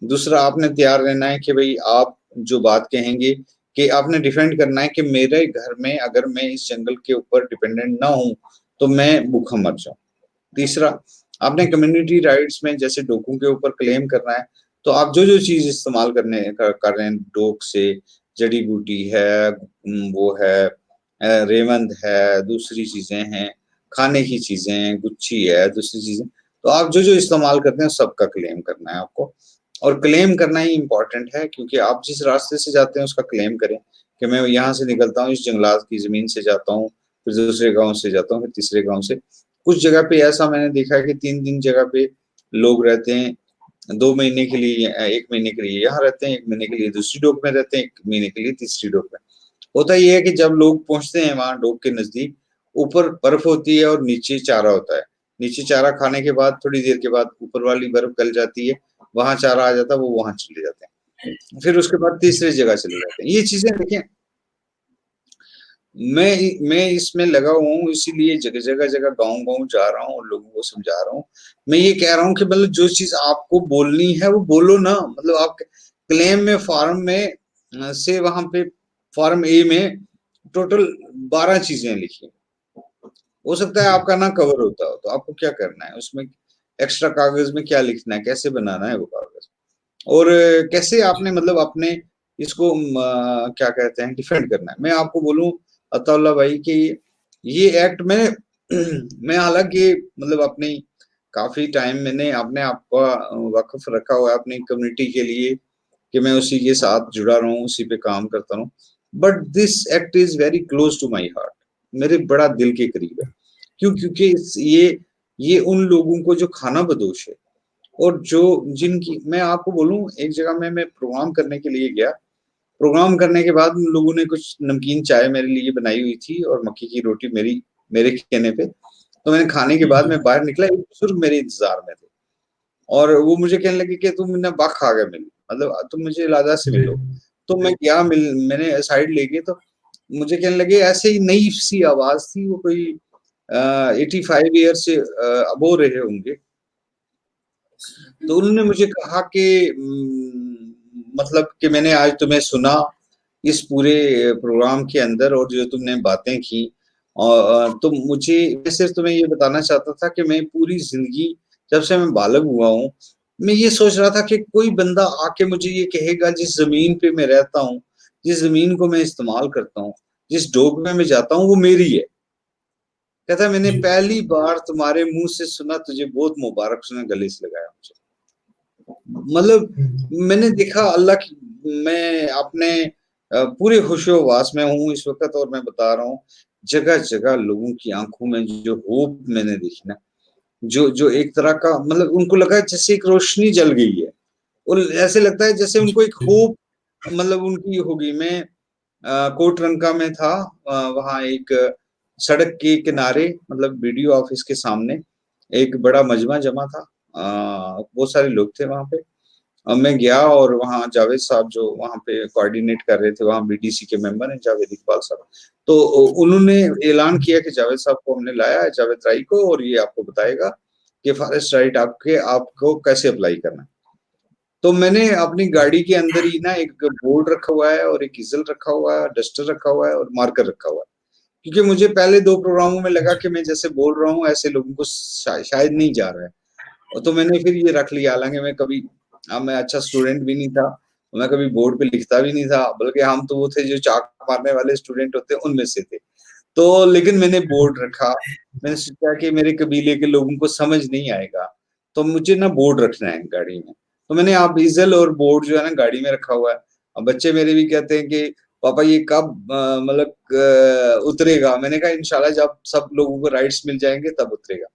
दूसरा आपने तैयार रहना है कि भाई आप जो बात कहेंगे कि आपने डिफेंड करना है कि मेरे घर में अगर मैं इस जंगल के ऊपर डिपेंडेंट ना हूं तो मैं भूखा मर जाऊं। तीसरा, आपने कम्युनिटी राइट्स में जैसे डोकों के ऊपर क्लेम करना है, तो आप जो जो चीज इस्तेमाल कर रहे हैं, डोक से जड़ी बूटी है, वो है रेवंद है, दूसरी चीजें हैं, खाने की चीजें हैं, गुच्छी है, दूसरी चीजें, तो आप जो जो इस्तेमाल करते हैं सबका क्लेम करना है आपको। और क्लेम करना ही इम्पोर्टेंट है, क्योंकि आप जिस रास्ते से जाते हैं उसका क्लेम करें कि मैं यहाँ से निकलता हूँ, इस जंगलात की जमीन से जाता हूँ, फिर दूसरे गांव से जाता हूँ, फिर तीसरे गांव से। कुछ जगह पे ऐसा मैंने देखा है कि 3 दिन जगह पे लोग रहते हैं, 2 महीने के लिए, 1 महीने के लिए यहाँ रहते हैं, 1 महीने के लिए दूसरी डोक में रहते हैं, 1 महीने के लिए तीसरी डोक में। होता ये है कि जब लोग पहुंचते हैं वहां डोक के नजदीक, ऊपर बर्फ होती है और नीचे चारा होता है, नीचे चारा खाने के बाद थोड़ी देर के बाद ऊपर वाली बर्फ गल जाती है, वहां चारा आ जाता है, वो वहां चले जाते हैं, फिर उसके बाद तीसरी जगह चले जाते हैं। ये चीजें देखें, मैं इसमें लगा हुआ हूँ, इसीलिए जगह जगह जगह गांव गांव जा रहा हूँ और लोगों को समझा रहा हूँ। मैं ये कह रहा हूँ कि मतलब जो चीज आपको बोलनी है वो बोलो ना, मतलब आप क्लेम में फॉर्म में से वहां पे फॉर्म ए में टोटल 12 चीजें लिखी, हो सकता है आपका ना कवर होता हो, तो आपको क्या करना है उसमें, एक्स्ट्रा कागज में क्या लिखना है, कैसे बनाना है वो कागज, और कैसे आपने मतलब अपने इसको क्या कहते हैं डिफेंड करना है। मैं आपको बोलूं अताउल्ला भाई कि ये एक्ट में मैं हालांकि मतलब अपनी काफी टाइम मैंने अपने आप का वक्फ रखा हुआ है अपनी कम्युनिटी के लिए, कि मैं उसी के साथ जुड़ा रहा हूँ, उसी पे काम करता रहूं, but this act is very close to my heart, मेरे बड़ा दिल के करीब है। क्यों? क्योंकि ये उन लोगों को जो खाना बदोश है, और जो जिनकी, मैं आपको बोलूं एक जगह में मैं प्रोग्राम करने के लिए गया, प्रोग्राम करने के बाद उन लोगों ने कुछ नमकीन चाय मेरे लिए बनाई हुई थी और मक्की की रोटी मेरे कहने पे, तो मैंने खाने के बाद मैं बाहर निकला, एक बुजुर्ग मेरे इंतजार में थे और वो मुझे कहने लगे कि तुम ना बा खा गए मेरी, मतलब तुम मुझे इलाजा से जी। मिलो। तो मैं गया, मैंने साइड ले गए, तो मुझे कहने लगे, ऐसे ही नई सी आवाज थी, वो कोई 85 ईयर से अबो रहे होंगे। तो उन्होंने मुझे कहा कि मतलब कि मैंने आज तुम्हें सुना इस पूरे प्रोग्राम के अंदर, और जो तुमने बातें की, और तो मुझे, मैं सिर्फ तुम्हें ये बताना चाहता था कि मैं पूरी जिंदगी, जब से मैं बालग हुआ हूँ, मैं ये सोच रहा था कि कोई बंदा आके मुझे ये कहेगा, जिस जमीन पे मैं रहता हूँ, जिस जमीन को मैं इस्तेमाल करता हूँ, जिस डोग में जाता हूँ, वो मेरी है। कहता है, मैंने जी। पहली बार तुम्हारे मुंह से सुना, तुझे बहुत मुबारक, उसने गले से लगाया मुझे। मतलब मैंने देखा अल्लाह की, मैं अपने पूरे होशो-हवास में हूँ इस वक़्त, और मैं बता रहा हूँ, जगह-जगह लोगों की आँखों में जो होप मैंने देखी ना, जो जो एक तरह का, मतलब उनको लगा जैसे एक रोशनी जल गई है, और ऐसे लगता है जैसे उनको एक जी। होप, मतलब उनकी होगी। मैं कोटरंका में था, वहाँ एक सड़क के किनारे, मतलब बीडीओ ऑफिस के सामने एक बड़ा मजमा जमा था। बहुत सारे लोग थे वहाँ पे। मैं गया, और वहाँ जावेद साहब जो वहाँ पे कोऑर्डिनेट कर रहे थे, वहाँ बीडीसी के मेंबर हैं जावेद इकबाल साहब। तो उन्होंने ऐलान किया कि जावेद साहब को हमने लाया है, जावेद राई को, और ये आपको बताएगा कि फॉरेस्ट राइट आपको कैसे अप्लाई करना है। तो मैंने अपनी गाड़ी के अंदर ही ना एक बोर्ड रखा हुआ है, और एक ईज़ल रखा हुआ है, डस्टर रखा हुआ है, और मार्कर रखा हुआ है। क्योंकि मुझे पहले 2 प्रोग्रामों में लगा कि मैं जैसे बोल रहा हूँ, ऐसे लोगों को शायद नहीं जा रहा है। और तो मैंने फिर ये रख लिया, हालाँकि मैं कभी, मैं अच्छा स्टूडेंट भी नहीं था, मैं कभी बोर्ड पे लिखता भी नहीं था, बल्कि हम तो वो थे जो चाक मारने वाले स्टूडेंट होते हैं, उनमें से थे। तो लेकिन मैंने बोर्ड रखा, मैंने सोचा कि मेरे कबीले के लोगों को समझ नहीं आएगा, तो मुझे ना बोर्ड रखना है गाड़ी में। तो मैंने अब ईज़ल और बोर्ड जो है ना गाड़ी में रखा हुआ है। अब बच्चे मेरे भी कहते हैं कि पापा ये कब मतलब उतरेगा? मैंने कहा इंशाल्लाह जब सब लोगों को राइट्स मिल जाएँगे तब उतरेगा।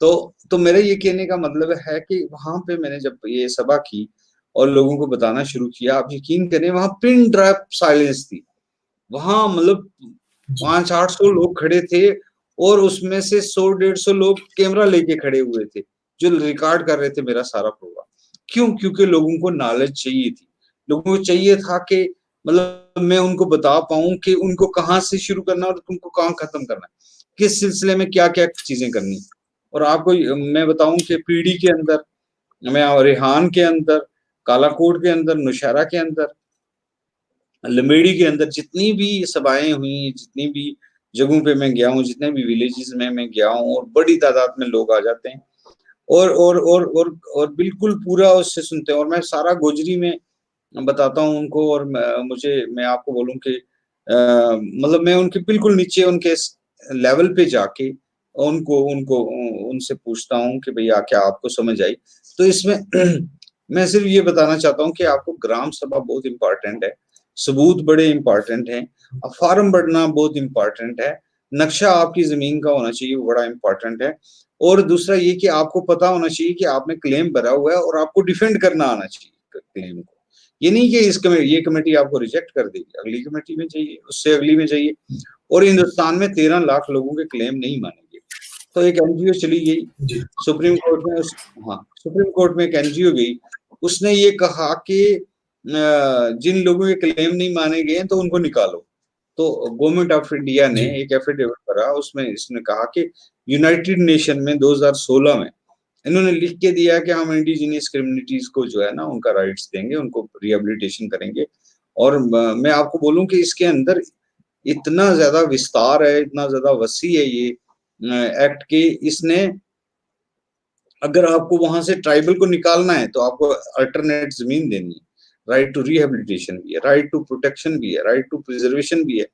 तो मेरा ये कहने का मतलब है कि वहाँ पे मैंने जब ये सभा की और लोगों को बताना शुरू किया, आप यकीन करें वहाँ पिन ड्रॉप साइलेंस थी। वहाँ मतलब जी। 500-800 लोग खड़े थे, और उसमें से 100 150 लोग कैमरा लेके खड़े हुए थे, जो रिकॉर्ड कर रहे थे मेरा सारा प्रोग्राम। क्यों? क्योंकि लोगों को नॉलेज चाहिए थी। लोगों को चाहिए था कि मतलब मैं उनको बता पाऊँ कि उनको कहाँ से शुरू करना है और उनको कहाँ खत्म करना है। किस सिलसिले में क्या-क्या चीज़ें करनी है। और आपको मैं बताऊँ कि पीढ़ी के अंदर, मैं रेहान के अंदर, कालाकोट के अंदर, नौशहरा के अंदर, लंबेड़ी के अंदर जितनी भी सभाएँ हुई, जितनी भी जगहों पे मैं गया हूँ, जितने भी विलेजेस में मैं गया हूँ, और बड़ी तादाद में लोग आ जाते हैं, और बिल्कुल पूरा उससे सुनते हैं, और मैं सारा गोजरी में बताता हूँ उनको, और मैं आपको बोलूँ कि मतलब मैं उनके बिल्कुल नीचे उनके लेवल पे जाके उनको उनको उनसे पूछता हूँ कि भैया क्या आपको समझ आई? तो इसमें मैं सिर्फ ये बताना चाहता हूँ कि आपको ग्राम सभा बहुत इम्पोर्टेंट है, सबूत बड़े इम्पोर्टेंट हैं, फॉर्म भरना बहुत इम्पोर्टेंट है, नक्शा आपकी ज़मीन का होना चाहिए, वो बड़ा इम्पोर्टेंट है, और दूसरा ये कि आपको पता होना चाहिए कि आपने क्लेम भरा हुआ है, और आपको डिफेंड करना आना चाहिए क्लेम को। ये नहीं कि ये कमेटी आपको रिजेक्ट कर देगी, अगली कमेटी में जाइए, उससे अगली में जाइए, और हिंदुस्तान में 13 लाख लोगों के क्लेम नहीं मानेंगे। तो एक एनजीओ चली गई, जी। सुप्रीम कोर्ट में हाँ, सुप्रीम कोर्ट में एक एनजीओ गई, उसने ये कहा कि जिन लोगों के क्लेम नहीं माने गए हैं तो उनको निकालो। तो गवर्नमेंट ऑफ इंडिया ने जी। एक एफिडेविट भरा, उसमें इसने कहा कि यूनाइटेड नेशन में 2016 में इन्होंने लिख के दिया कि हम इंडिजिनियस कम्युनिटीज को जो है ना उनका राइट्स देंगे, उनको रिहेबिलिटेशन करेंगे। और मैं आपको बोलूं कि इसके अंदर इतना ज्यादा विस्तार है, इतना ज्यादा वसी है ये एक्ट के, इसने अगर आपको वहां से ट्राइबल को निकालना है तो आपको अल्टरनेट जमीन देनी है, राइट टू रिहेबिलिटेशन भी है, राइट टू प्रोटेक्शन भी है, राइट टू प्रिजर्वेशन भी है,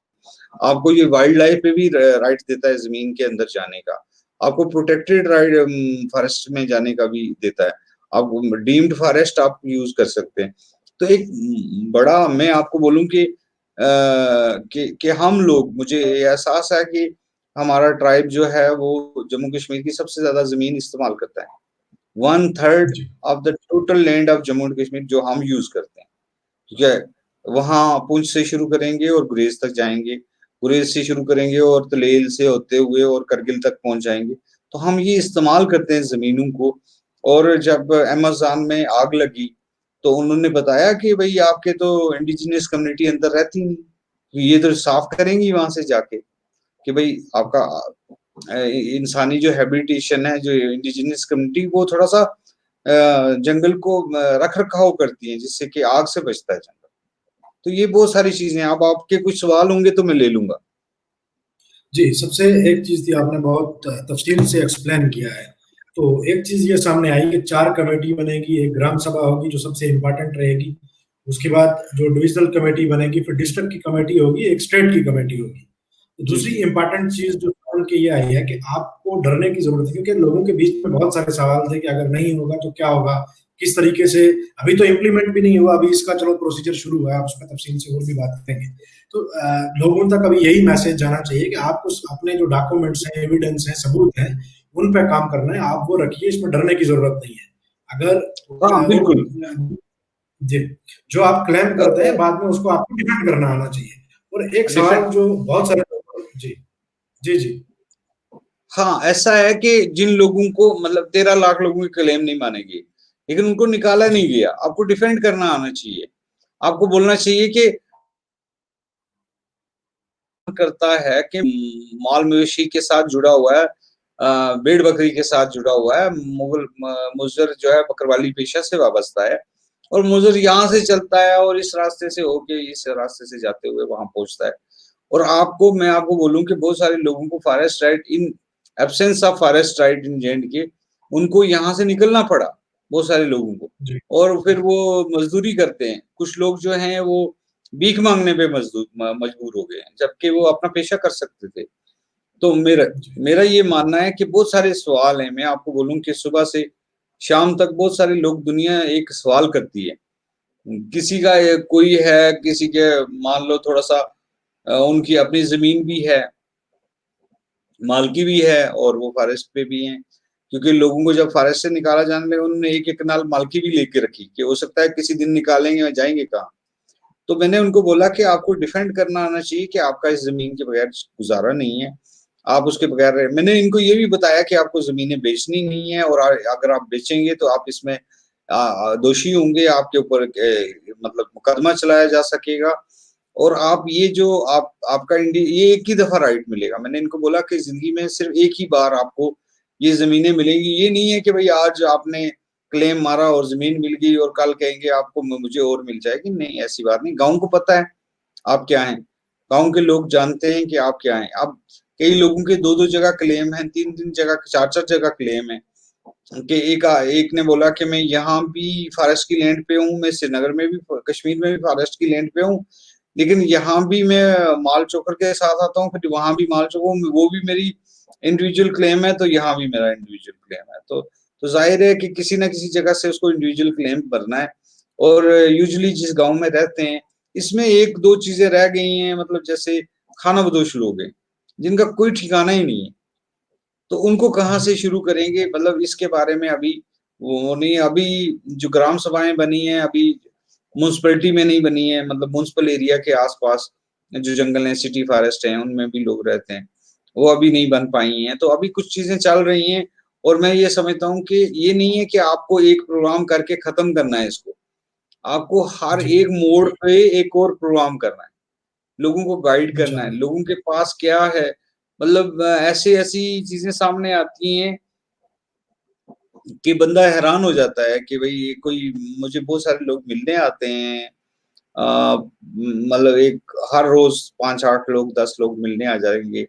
आपको ये वाइल्ड लाइफ पे भी राइट देता है जमीन के अंदर जाने का, आपको प्रोटेक्टेड राइट फॉरेस्ट में जाने का भी देता है, आप डीम्ड फॉरेस्ट आप यूज कर सकते हैं। तो एक बड़ा मैं आपको बोलूं कि कि हम लोग, मुझे एहसास है कि हमारा ट्राइब जो है वो जम्मू कश्मीर की सबसे ज्यादा जमीन इस्तेमाल करता है। 1/3 जी। Of the total land of Jammu and Kashmir जो हम यूज करते हैं, ठीक है? वहाँ पुंछ से शुरू करेंगे और गुरेज तक जाएँगे, गुरेज से शुरू करेंगे और तलेल से होते हुए और करगिल तक पहुँच जाएँगे। तो हम ये इस्तेमाल करते हैं ज़मीनों को, और जब अमेज़न में आग लगी, तो उन्होंने बताया कि भाई आपके तो इंडिजिनियस कम्युनिटी अंदर रहती नहीं, तो ये तो साफ करेंगी वहां से जाके कि भाई आपका इंसानी जो हैबिटेशन है, जो इंडिजिनियस कम्युनिटी, वो थोड़ा सा जंगल को रख रखाव करती है, जिससे कि आग से बचता है जंगल। तो ये बहुत सारी चीजें हैं। अब आपके कुछ सवाल होंगे तो मैं ले लूंगा। जी, सबसे एक चीज थी, आपने बहुत तफसील से एक्सप्लेन किया है। तो एक चीज ये सामने आई कि 4 कमेटी बनेगी, एक ग्राम सभा होगी जो सबसे इम्पोर्टेंट रहेगी, उसके बाद जो डिविजनल कमेटी बनेगी, फिर डिस्ट्रिक्ट की कमेटी होगी, एक स्टेट की कमेटी होगी। तो जी दूसरी इम्पोर्टेंट चीज जो सवाल की ये आई है कि आपको डरने की जरूरत है, क्योंकि लोगों के बीच में बहुत सारे सवाल थे कि अगर नहीं होगा तो क्या होगा, किस तरीके से। अभी तो इम्प्लीमेंट भी नहीं हुआ, अभी इसका चलो प्रोसीजर शुरू हुआ है, आप उसमें तफसील से और भी बात करेंगे। तो लोगों तक अभी यही मैसेज जाना चाहिए कि आपको अपने जो डॉक्यूमेंट्स हैं, एविडेंस हैं, सबूत हैं, उन पे काम करना है, आप वो रखिए, इसमें डरने की जरूरत नहीं है। अगर हाँ, बिल्कुल। जी, जो आप क्लेम करते हैं बाद में उसको आपको डिफेंड करना आना चाहिए। और एक डिफेंड, सवाल जो बहुत सारे, जी, जी, जी, हाँ, ऐसा है कि जिन लोगों को मतलब 13 लाख लोगों की क्लेम नहीं मानेगी, लेकिन उनको निकाला जी, नहीं गया, आपको डिफेंड करना आना चाहिए। आपको बोलना चाहिए कि करता है कि माल मवेशी के साथ जुड़ा हुआ है, भेड़ बकरी के साथ जुड़ा हुआ है, मुजर जो है बकरवाली पेशा से वाबस्ता है, और मुजर यहाँ से चलता है और इस रास्ते से होके इस रास्ते से जाते हुए वहां पहुंचता है। और मैं आपको बोलूं कि बहुत सारे लोगों को forest right in absence of forest right in J&K, उनको यहाँ से निकलना पड़ा, बहुत सारे लोगों को। जी, और फिर वो मजदूरी करते हैं। कुछ लोग जो हैं वो भीख मांगने पे मजबूर हो गए हैं, जबकि वो अपना पेशा कर सकते थे। तो मेरा जी, मेरा ये मानना है कि बहुत सारे सवाल हैं। मैं आपको बोलूं कि सुबह से शाम तक बहुत सारे लोग, दुनिया एक सवाल करती है। किसी का कोई है, किसी के मान लो थोड़ा सा उनकी अपनी जमीन भी है, मालकी भी है, और वो फॉरेस्ट पे भी हैं, क्योंकि लोगों को जब फॉरेस्ट से निकाला जाने लगा, उन्होंने एक-एक कनाल मालकी भी लेके रखी कि हो सकता है किसी दिन निकालेंगे और जाएँगे कहाँ? तो मैंने उनको बोला कि आपको डिफेंड करना आना चाहिए कि आपका इस ज़मीन के बगैर गुज़ारा नहीं है। आप उसके बगैर मैंने इनको ये भी बताया कि आपको ज़मीनें बेचनी नहीं है, और अगर आप बेचेंगे तो आप इसमें दोषी होंगे, आपके ऊपर मतलब मुकदमा चलाया जा सकेगा। और आप ये जो आपका ये एक ही दफ़ा राइट मिलेगा। मैंने इनको बोला कि ज़िंदगी में सिर्फ़ एक ही बार आपको ये ज़मीनें मिलेंगी। ये नहीं है कि भई आज आपने क्लेम मारा और ज़मीन मिल गई और कल कहेंगे आपको मुझे और मिल जाएगी। नहीं, ऐसी बात नहीं। गाँव को पता है आप क्या हैं। गाँव के लोग जानते हैं कि आप क्या हैं। अब कई लोगों के 2-2 जगह क्लेम हैं, 3-3 जगह, 4-4 जगह क्लेम है। कि एक ने बोला कि मैं यहाँ भी फॉरेस्ट की लैंड पे हूँ, मैं श्रीनगर में भी, कश्मीर में भी फॉरेस्ट की लैंड पे हूँ, लेकिन यहाँ भी मैं माल चोकर के साथ आता हूँ, फिर वहां भी माल चोकर, वो भी मेरी इंडिविजुअल क्लेम है, तो यहाँ भी मेरा इंडिविजुअल क्लेम है। तो जाहिर है कि किसी ना किसी जगह से उसको इंडिविजुअल क्लेम भरना है। और यूजुअली जिस गांव में रहते हैं, इसमें एक दो चीजें रह गई हैं, मतलब जैसे खानाबदोश लोग हैं जिनका कोई ठिकाना ही नहीं है, तो उनको कहाँ जी, से शुरू करेंगे? मतलब इसके बारे में अभी वो नहीं, अभी जो ग्राम सभाएँ बनी हैं, अभी म्युनिसिपैलिटी में नहीं बनी है, मतलब म्युनिसिपल एरिया के आस-पास जो जंगल हैं, सिटी फॉरेस्ट हैं, उनमें भी लोग रहते हैं, वो अभी नहीं बन पाई हैं। तो अभी कुछ चीज़ें चल रही हैं, और मैं ये समझता हूँ कि ये नहीं है कि आपको एक प्रोग्राम करके खत्म करना है इसको। आपको हर जी, एक मोड़ पे एक और प्रोग्राम करना है। लोगों को गाइड करना है, इंशाल्लाह। लोगों के पास क्या है, मतलब ऐसी-ऐसी चीज़ें सामने आती हैं कि बंदा हैरान हो जाता है कि भई कोई, मुझे बहुत सारे लोग मिलने आते हैं, मतलब एक हर रोज़ 5-8 लोग, 10 लोग मिलने आ जाएँगे।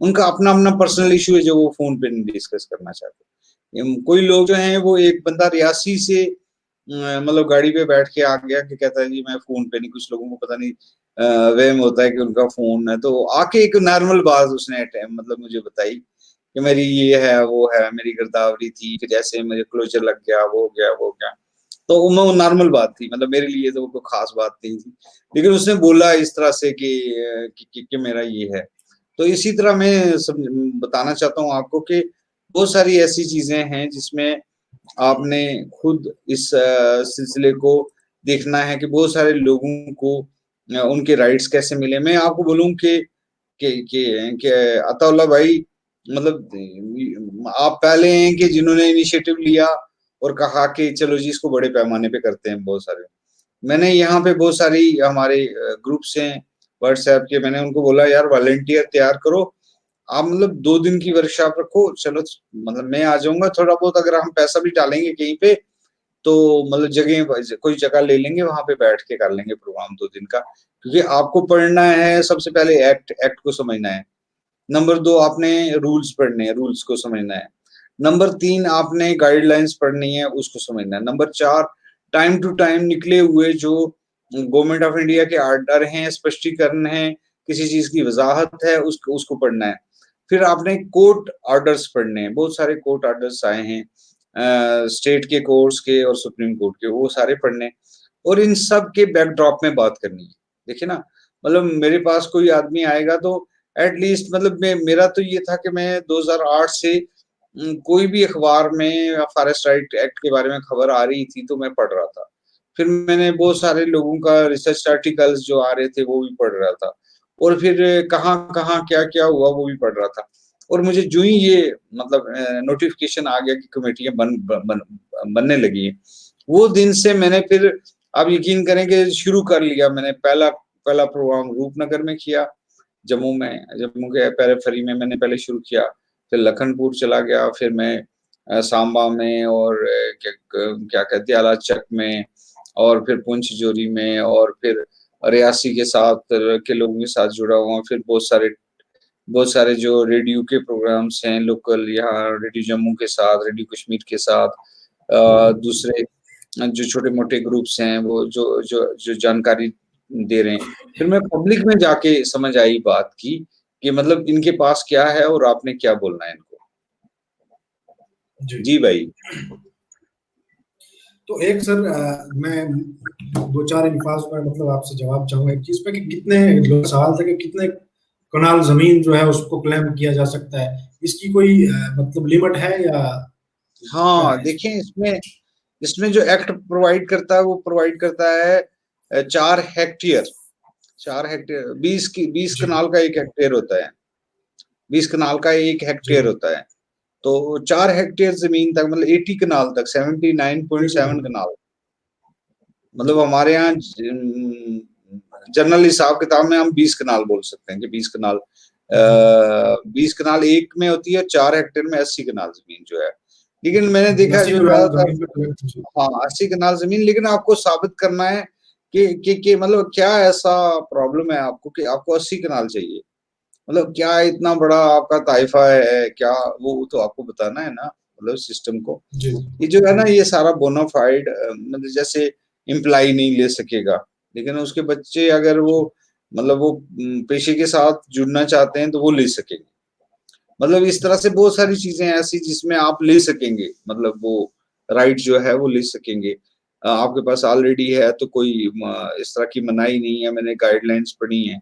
उनका अपना-अपना पर्सनल इश्यू है जो वो फ़ोन पे नहीं डिस्कस करना चाहते। कोई लोग जो हैं, वो एक बंदा रियासी से मतलब गाड़ी पे बैठ के आ गया कि कहता है जी मैं फ़ोन पे नहीं, कुछ लोगों को पता नहीं वहम होता है कि उनका फ़ोन है, तो आके एक नॉर्मल बात उसने मतलब मुझे बताई कि मेरी ये है, वो है, मेरी गिरदावरी थी, फिर ऐसे मुझे क्लोज़र लग गया, वो हो गया, वो हो गया। तो वो नॉर्मल बात थी, मतलब मेरे लिए तो वो कोई ख़ास बात नहीं थी। लेकिन उसने बोला इस तरह से कि कि मेरा ये है। तो इसी तरह मैं बताना चाहता हूँ आपको कि बहुत सारी ऐसी चीज़ें हैं जिसमें आपने खुद इस सिलसिले को देखना है कि बहुत सारे लोगों को उनके राइट्स कैसे मिले। मैं आपको बोलूँ कि अताउल्लाह भाई, मतलब आप पहले हैं कि जिन्होंने इनिशिएटिव लिया और कहा कि चलो जी इसको बड़े पैमाने पे करते हैं बहुत सारे। मैंने यहाँ पे बहुत सारी हमारे ग्रुप्स हैं व्हाट्सएप के, मैंने उनको बोला यार वॉलंटियर तैयार करो, आप मतलब 2 दिन की वर्कशॉप रखो, चलो मतलब मैं आ जाऊँगा, थोड़ा बहुत अगर हम पैसा भी डालेंगे कहीं पे, तो मतलब जगह कोई जगह ले लेंगे, वहाँ पे बैठ के कर लेंगे प्रोग्राम 2 दिन का। क्योंकि आपको पढ़ना है सबसे पहले एक्ट को समझना है। नंबर 2 आपने रूल्स पढ़ने हैं, रूल्स को समझना है। नंबर 3 आपने गाइडलाइंस पढ़नी है, उसको समझना है। नंबर 4 टाइम टू टाइम निकले हुए जो गवर्नमेंट ऑफ इंडिया के आर्डर हैं, स्पष्टीकरण हैं, किसी चीज़ की वज़ाहत है, उसको उसको पढ़ना है। फिर आपने कोर्ट ऑर्डर्स पढ़ने हैं, बहुत सारे कोर्ट ऑर्डर्स आए हैं स्टेट के कोर्ट्स के और सुप्रीम कोर्ट के, वो सारे पढ़ने हैं और इन सब के बैकड्रॉप में बात करनी है। देखिए ना, मतलब मेरे पास कोई आदमी आएगा तो एट लीस्ट मतलब मेरा तो ये था कि मैं 2008 से कोई भी अखबार में फॉरेस्ट राइट एक्ट के बारे में खबर आ रही थी तो मैं पढ़ रहा था। फिर मैंने बहुत सारे लोगों का रिसर्च आर्टिकल्स जो आ रहे थे वो भी पढ़ रहा था और फिर कहाँ-कहाँ, क्या-क्या हुआ वो भी पढ़ रहा था। और मुझे जो ही ये मतलब नोटिफ़िकेशन आ गया कि कमेटियाँ बनने लगी हैं, वो दिन से मैंने फिर आप यकीन करें कि शुरू कर लिया मैंने पहला पहला प्रोग्राम रूपनगर में किया, जम्मू के पेरिफेरी में मैंने पहले शुरू किया, फिर लखनपुर चला गया, फिर मैं सांबा में और क्या कहते हैं अलाचक में और फिर पुंछ जोरी में और फिर रियासी के साथ के लोगों के साथ जुड़ा हुआ, फिर बहुत सारे जो रेडियो के प्रोग्राम्स हैं लोकल यहाँ रेडियो जम्मू के साथ, रेडियो कश्मीर के साथ दूसरे जो छोटे-मोटे ग्रुप्स हैं वो जो जानकारी दे रहे हैं। फिर मैं पब्लिक में जाके समझ आई बात कि मतलब इनके पास क्या है और आपने क्या बोलना है इनको। जी। जी भाई। तो एक सर मैं 2-4 अल्फाज में मतलब आपसे जवाब चाहूँगा एक चीज़ पे कि कितने लोग सवाल था कि कितने कनाल ज़मीन जो है उसको क्लेम किया जा सकता है? इसकी कोई मतलब लिमिट है या क्या हाँ, है इसमें? देखिए इसमें इसमें जो एक्ट प्रोवाइड करता है वो प्रोवाइड करता है 4 हेक्टेयर 4 हेक्टेयर 20 जी, कनाल का 1 हेक्टेयर होता है। 20 कनाल का 1 जी। हेक्टेयर होता है। तो 4 हेक्टेयर ज़मीन तक मतलब 80 कनाल तक जी, जी, 79.7 बिल्कुल। कनाल मतलब जी, हमारे यहाँ जनरल हिसाब-किताब में हम 20 कनाल बोल सकते हैं कि 20 कनाल जी। 20 कनाल 1 में होती है, 4 हेक्टेयर में 80 कनाल ज़मीन जो है। लेकिन जी, मैंने मतलब देखा 80 जो कनाल ज़्यादातर ज़मीन पे क्लेम जी। हाँ, 80 कनाल ज़मीन लेकिन आपको साबित करना है कि मतलब क्या ऐसा प्रॉब्लम है आपको कि आपको 80 कनाल चाहिए? मतलब क्या इतना बड़ा आपका ताइफ़ा है, क्या वो तो आपको बताना है ना मतलब सिस्टम को। जी, ये जो है ना ये सारा बोनाफाइड मतलब जैसे एम्प्लॉयी नहीं ले सकेगा, लेकिन उसके बच्चे अगर वो जी, मतलब वो पेशे के साथ जुड़ना चाहते हैं तो वो ले सकेंगे। मतलब इस तरह जी, से बहुत सारी चीज़ें हैं ऐसी जिसमें आप ले सकेंगे, मतलब वो राइट जो है वो ले सकेंगे। आपके पास ऑलरेडी है तो कोई इस तरह की मनाही नहीं है, मैंने गाइडलाइंस पढ़ी हैं,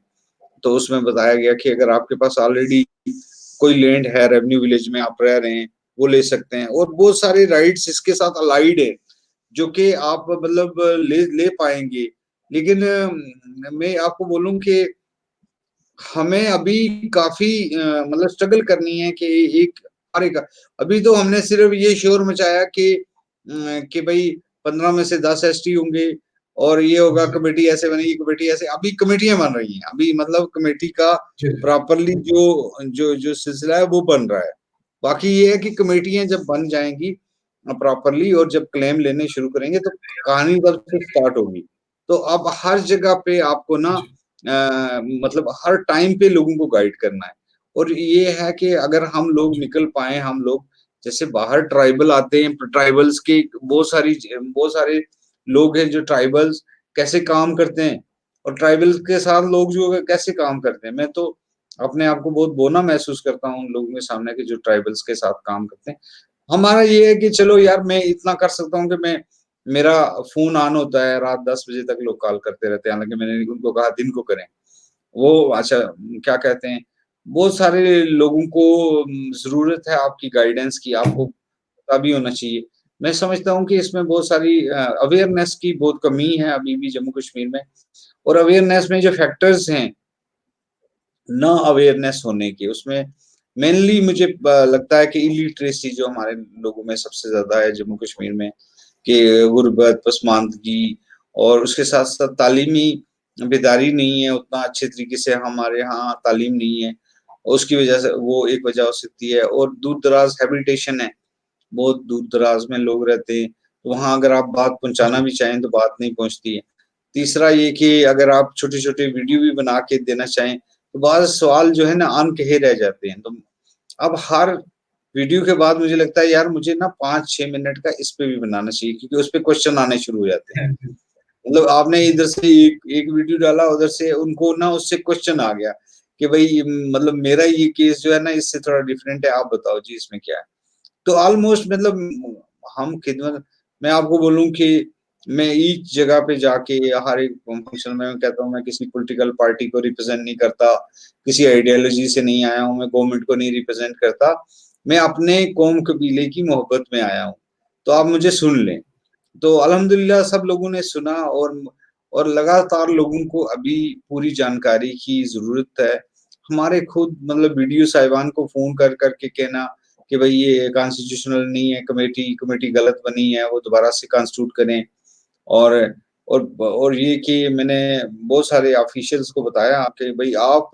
तो उसमें बताया गया कि अगर आपके पास ऑलरेडी कोई लैंड है, रेवेन्यू विलेज में आप रह रहे हैं, वो ले सकते हैं और बहुत सारे राइट्स इसके साथ अलाइड है, जो कि आप मतलब ले ले पाएँगे। लेकिन मैं आपको बोलूँ कि हमें अभी काफ़ी मतलब स्ट्रगल करनी है कि एक हर एक अभी तो हमने सिर्फ़ ये शोर मचाया कि भई 15 में से 10 एसटी होंगे और ये होगा जी, कमेटी ऐसे बनेगी, कमेटी ऐसे अभी कमेटियाँ बन रही हैं। अभी मतलब कमेटी का जी, जी, प्रॉपरली जो जो जो सिलसिला है वो बन रहा है। बाकी ये है कि कमेटियाँ जब बन जाएँगी प्रॉपरली और जब क्लेम लेने शुरू करेंगे तो कहानी तब से स्टार्ट होगी। तो अब हर जगह पे आपको ना जी, मतलब हर टाइम पे लोगों को गाइड करना है और ये है कि अगर हम लोग जी, निकल पाएँ हम लोग जैसे बाहर ट्राइबल आते हैं, ट्राइबल्स के बहुत सारे लोग हैं जो ट्राइबल्स कैसे काम करते हैं और ट्राइबल्स के साथ लोग जो है कैसे काम करते हैं। मैं तो अपने आप को बहुत बौना महसूस करता हूँ उन लोगों के सामने कि जो ट्राइबल्स के साथ काम करते हैं। हमारा ये है कि चलो यार मैं इतना कर सकता हूँ कि मैं मेरा फ़ोन ऑन होता है, रात 10 बजे तक लोग कॉल करते रहते हैं, हालाँकि मैंने उनको कहा दिन को करें। वो अच्छा क्या कहते हैं, बहुत सारे लोगों को ज़रूरत है आपकी गाइडेंस की, आपको पता भी होना चाहिए। मैं समझता हूँ कि इसमें बहुत सारी अवेयरनेस की बहुत कमी है अभी भी जम्मू कश्मीर में और अवेयरनेस में जो फैक्टर्स हैं, ना अवेयरनेस होने के, उसमें मेनली मुझे लगता है कि इलिटरेसी जो हमारे लोगों में सबसे ज्यादा है जम्मू कश्मीर में, कि गुर्बत, पसमानदगी, और उसके साथ साथ तालीमी बेदारी नहीं है उतना अच्छे तरीके से, हमारे यहाँ तालीम नहीं है, उसकी वजह से वो एक वजह हो सकती है। और दूर दराज हैबिटेशन है, बहुत दूर दराज में लोग रहते हैं, तो वहाँ अगर आप बात पहुंचाना जी, भी चाहें तो बात नहीं पहुंचती है। तीसरा ये कि अगर आप छोटे छोटे वीडियो भी बना के देना चाहें तो बाज़ सवाल जो है ना अनकहे रह जाते हैं। तो अब हर वीडियो के बाद मुझे लगता है यार मुझे ना 5-6 मिनट का इस पे भी बनाना चाहिए, क्योंकि उस पे क्वेश्चन आने शुरू हो जाते हैं। हाँ जी, मतलब आपने इधर से एक एक वीडियो डाला, उधर से उनको ना उससे क्वेश्चन आ गया कि भाई मतलब मेरा ये केस जो है ना इससे थोड़ा डिफरेंट है, आप बताओ जी इसमें क्या है? तो ऑलमोस्ट मतलब हम खिदमत, मैं आपको बोलूँ कि मैं ईच जगह पे जाके हर एक फंक्शन में मैं कहता हूँ मैं किसी पॉलिटिकल पार्टी को रिप्रेजेंट नहीं करता, किसी आइडियोलॉजी से नहीं आया हूँ, मैं गवर्नमेंट को नहीं रिप्रेजेंट करता, मैं अपने कौम कबीले की मोहब्बत में आया हूँ, तो आप मुझे सुन लें। तो अल्हम्दुलिल्लाह सब लोगों ने सुना, और लगातार लोगों को अभी पूरी जानकारी की ज़रूरत है। हमारे खुद मतलब बीडीओ साहिबान को फ़ोन कर कर के कहना कि भई ये कॉन्स्टिट्यूशनल नहीं है, कमेटी कमेटी गलत बनी है, वो दोबारा से कॉन्स्टिट्यूट करें। और और ये कि मैंने बहुत सारे ऑफिशियल्स को बताया कि भई आप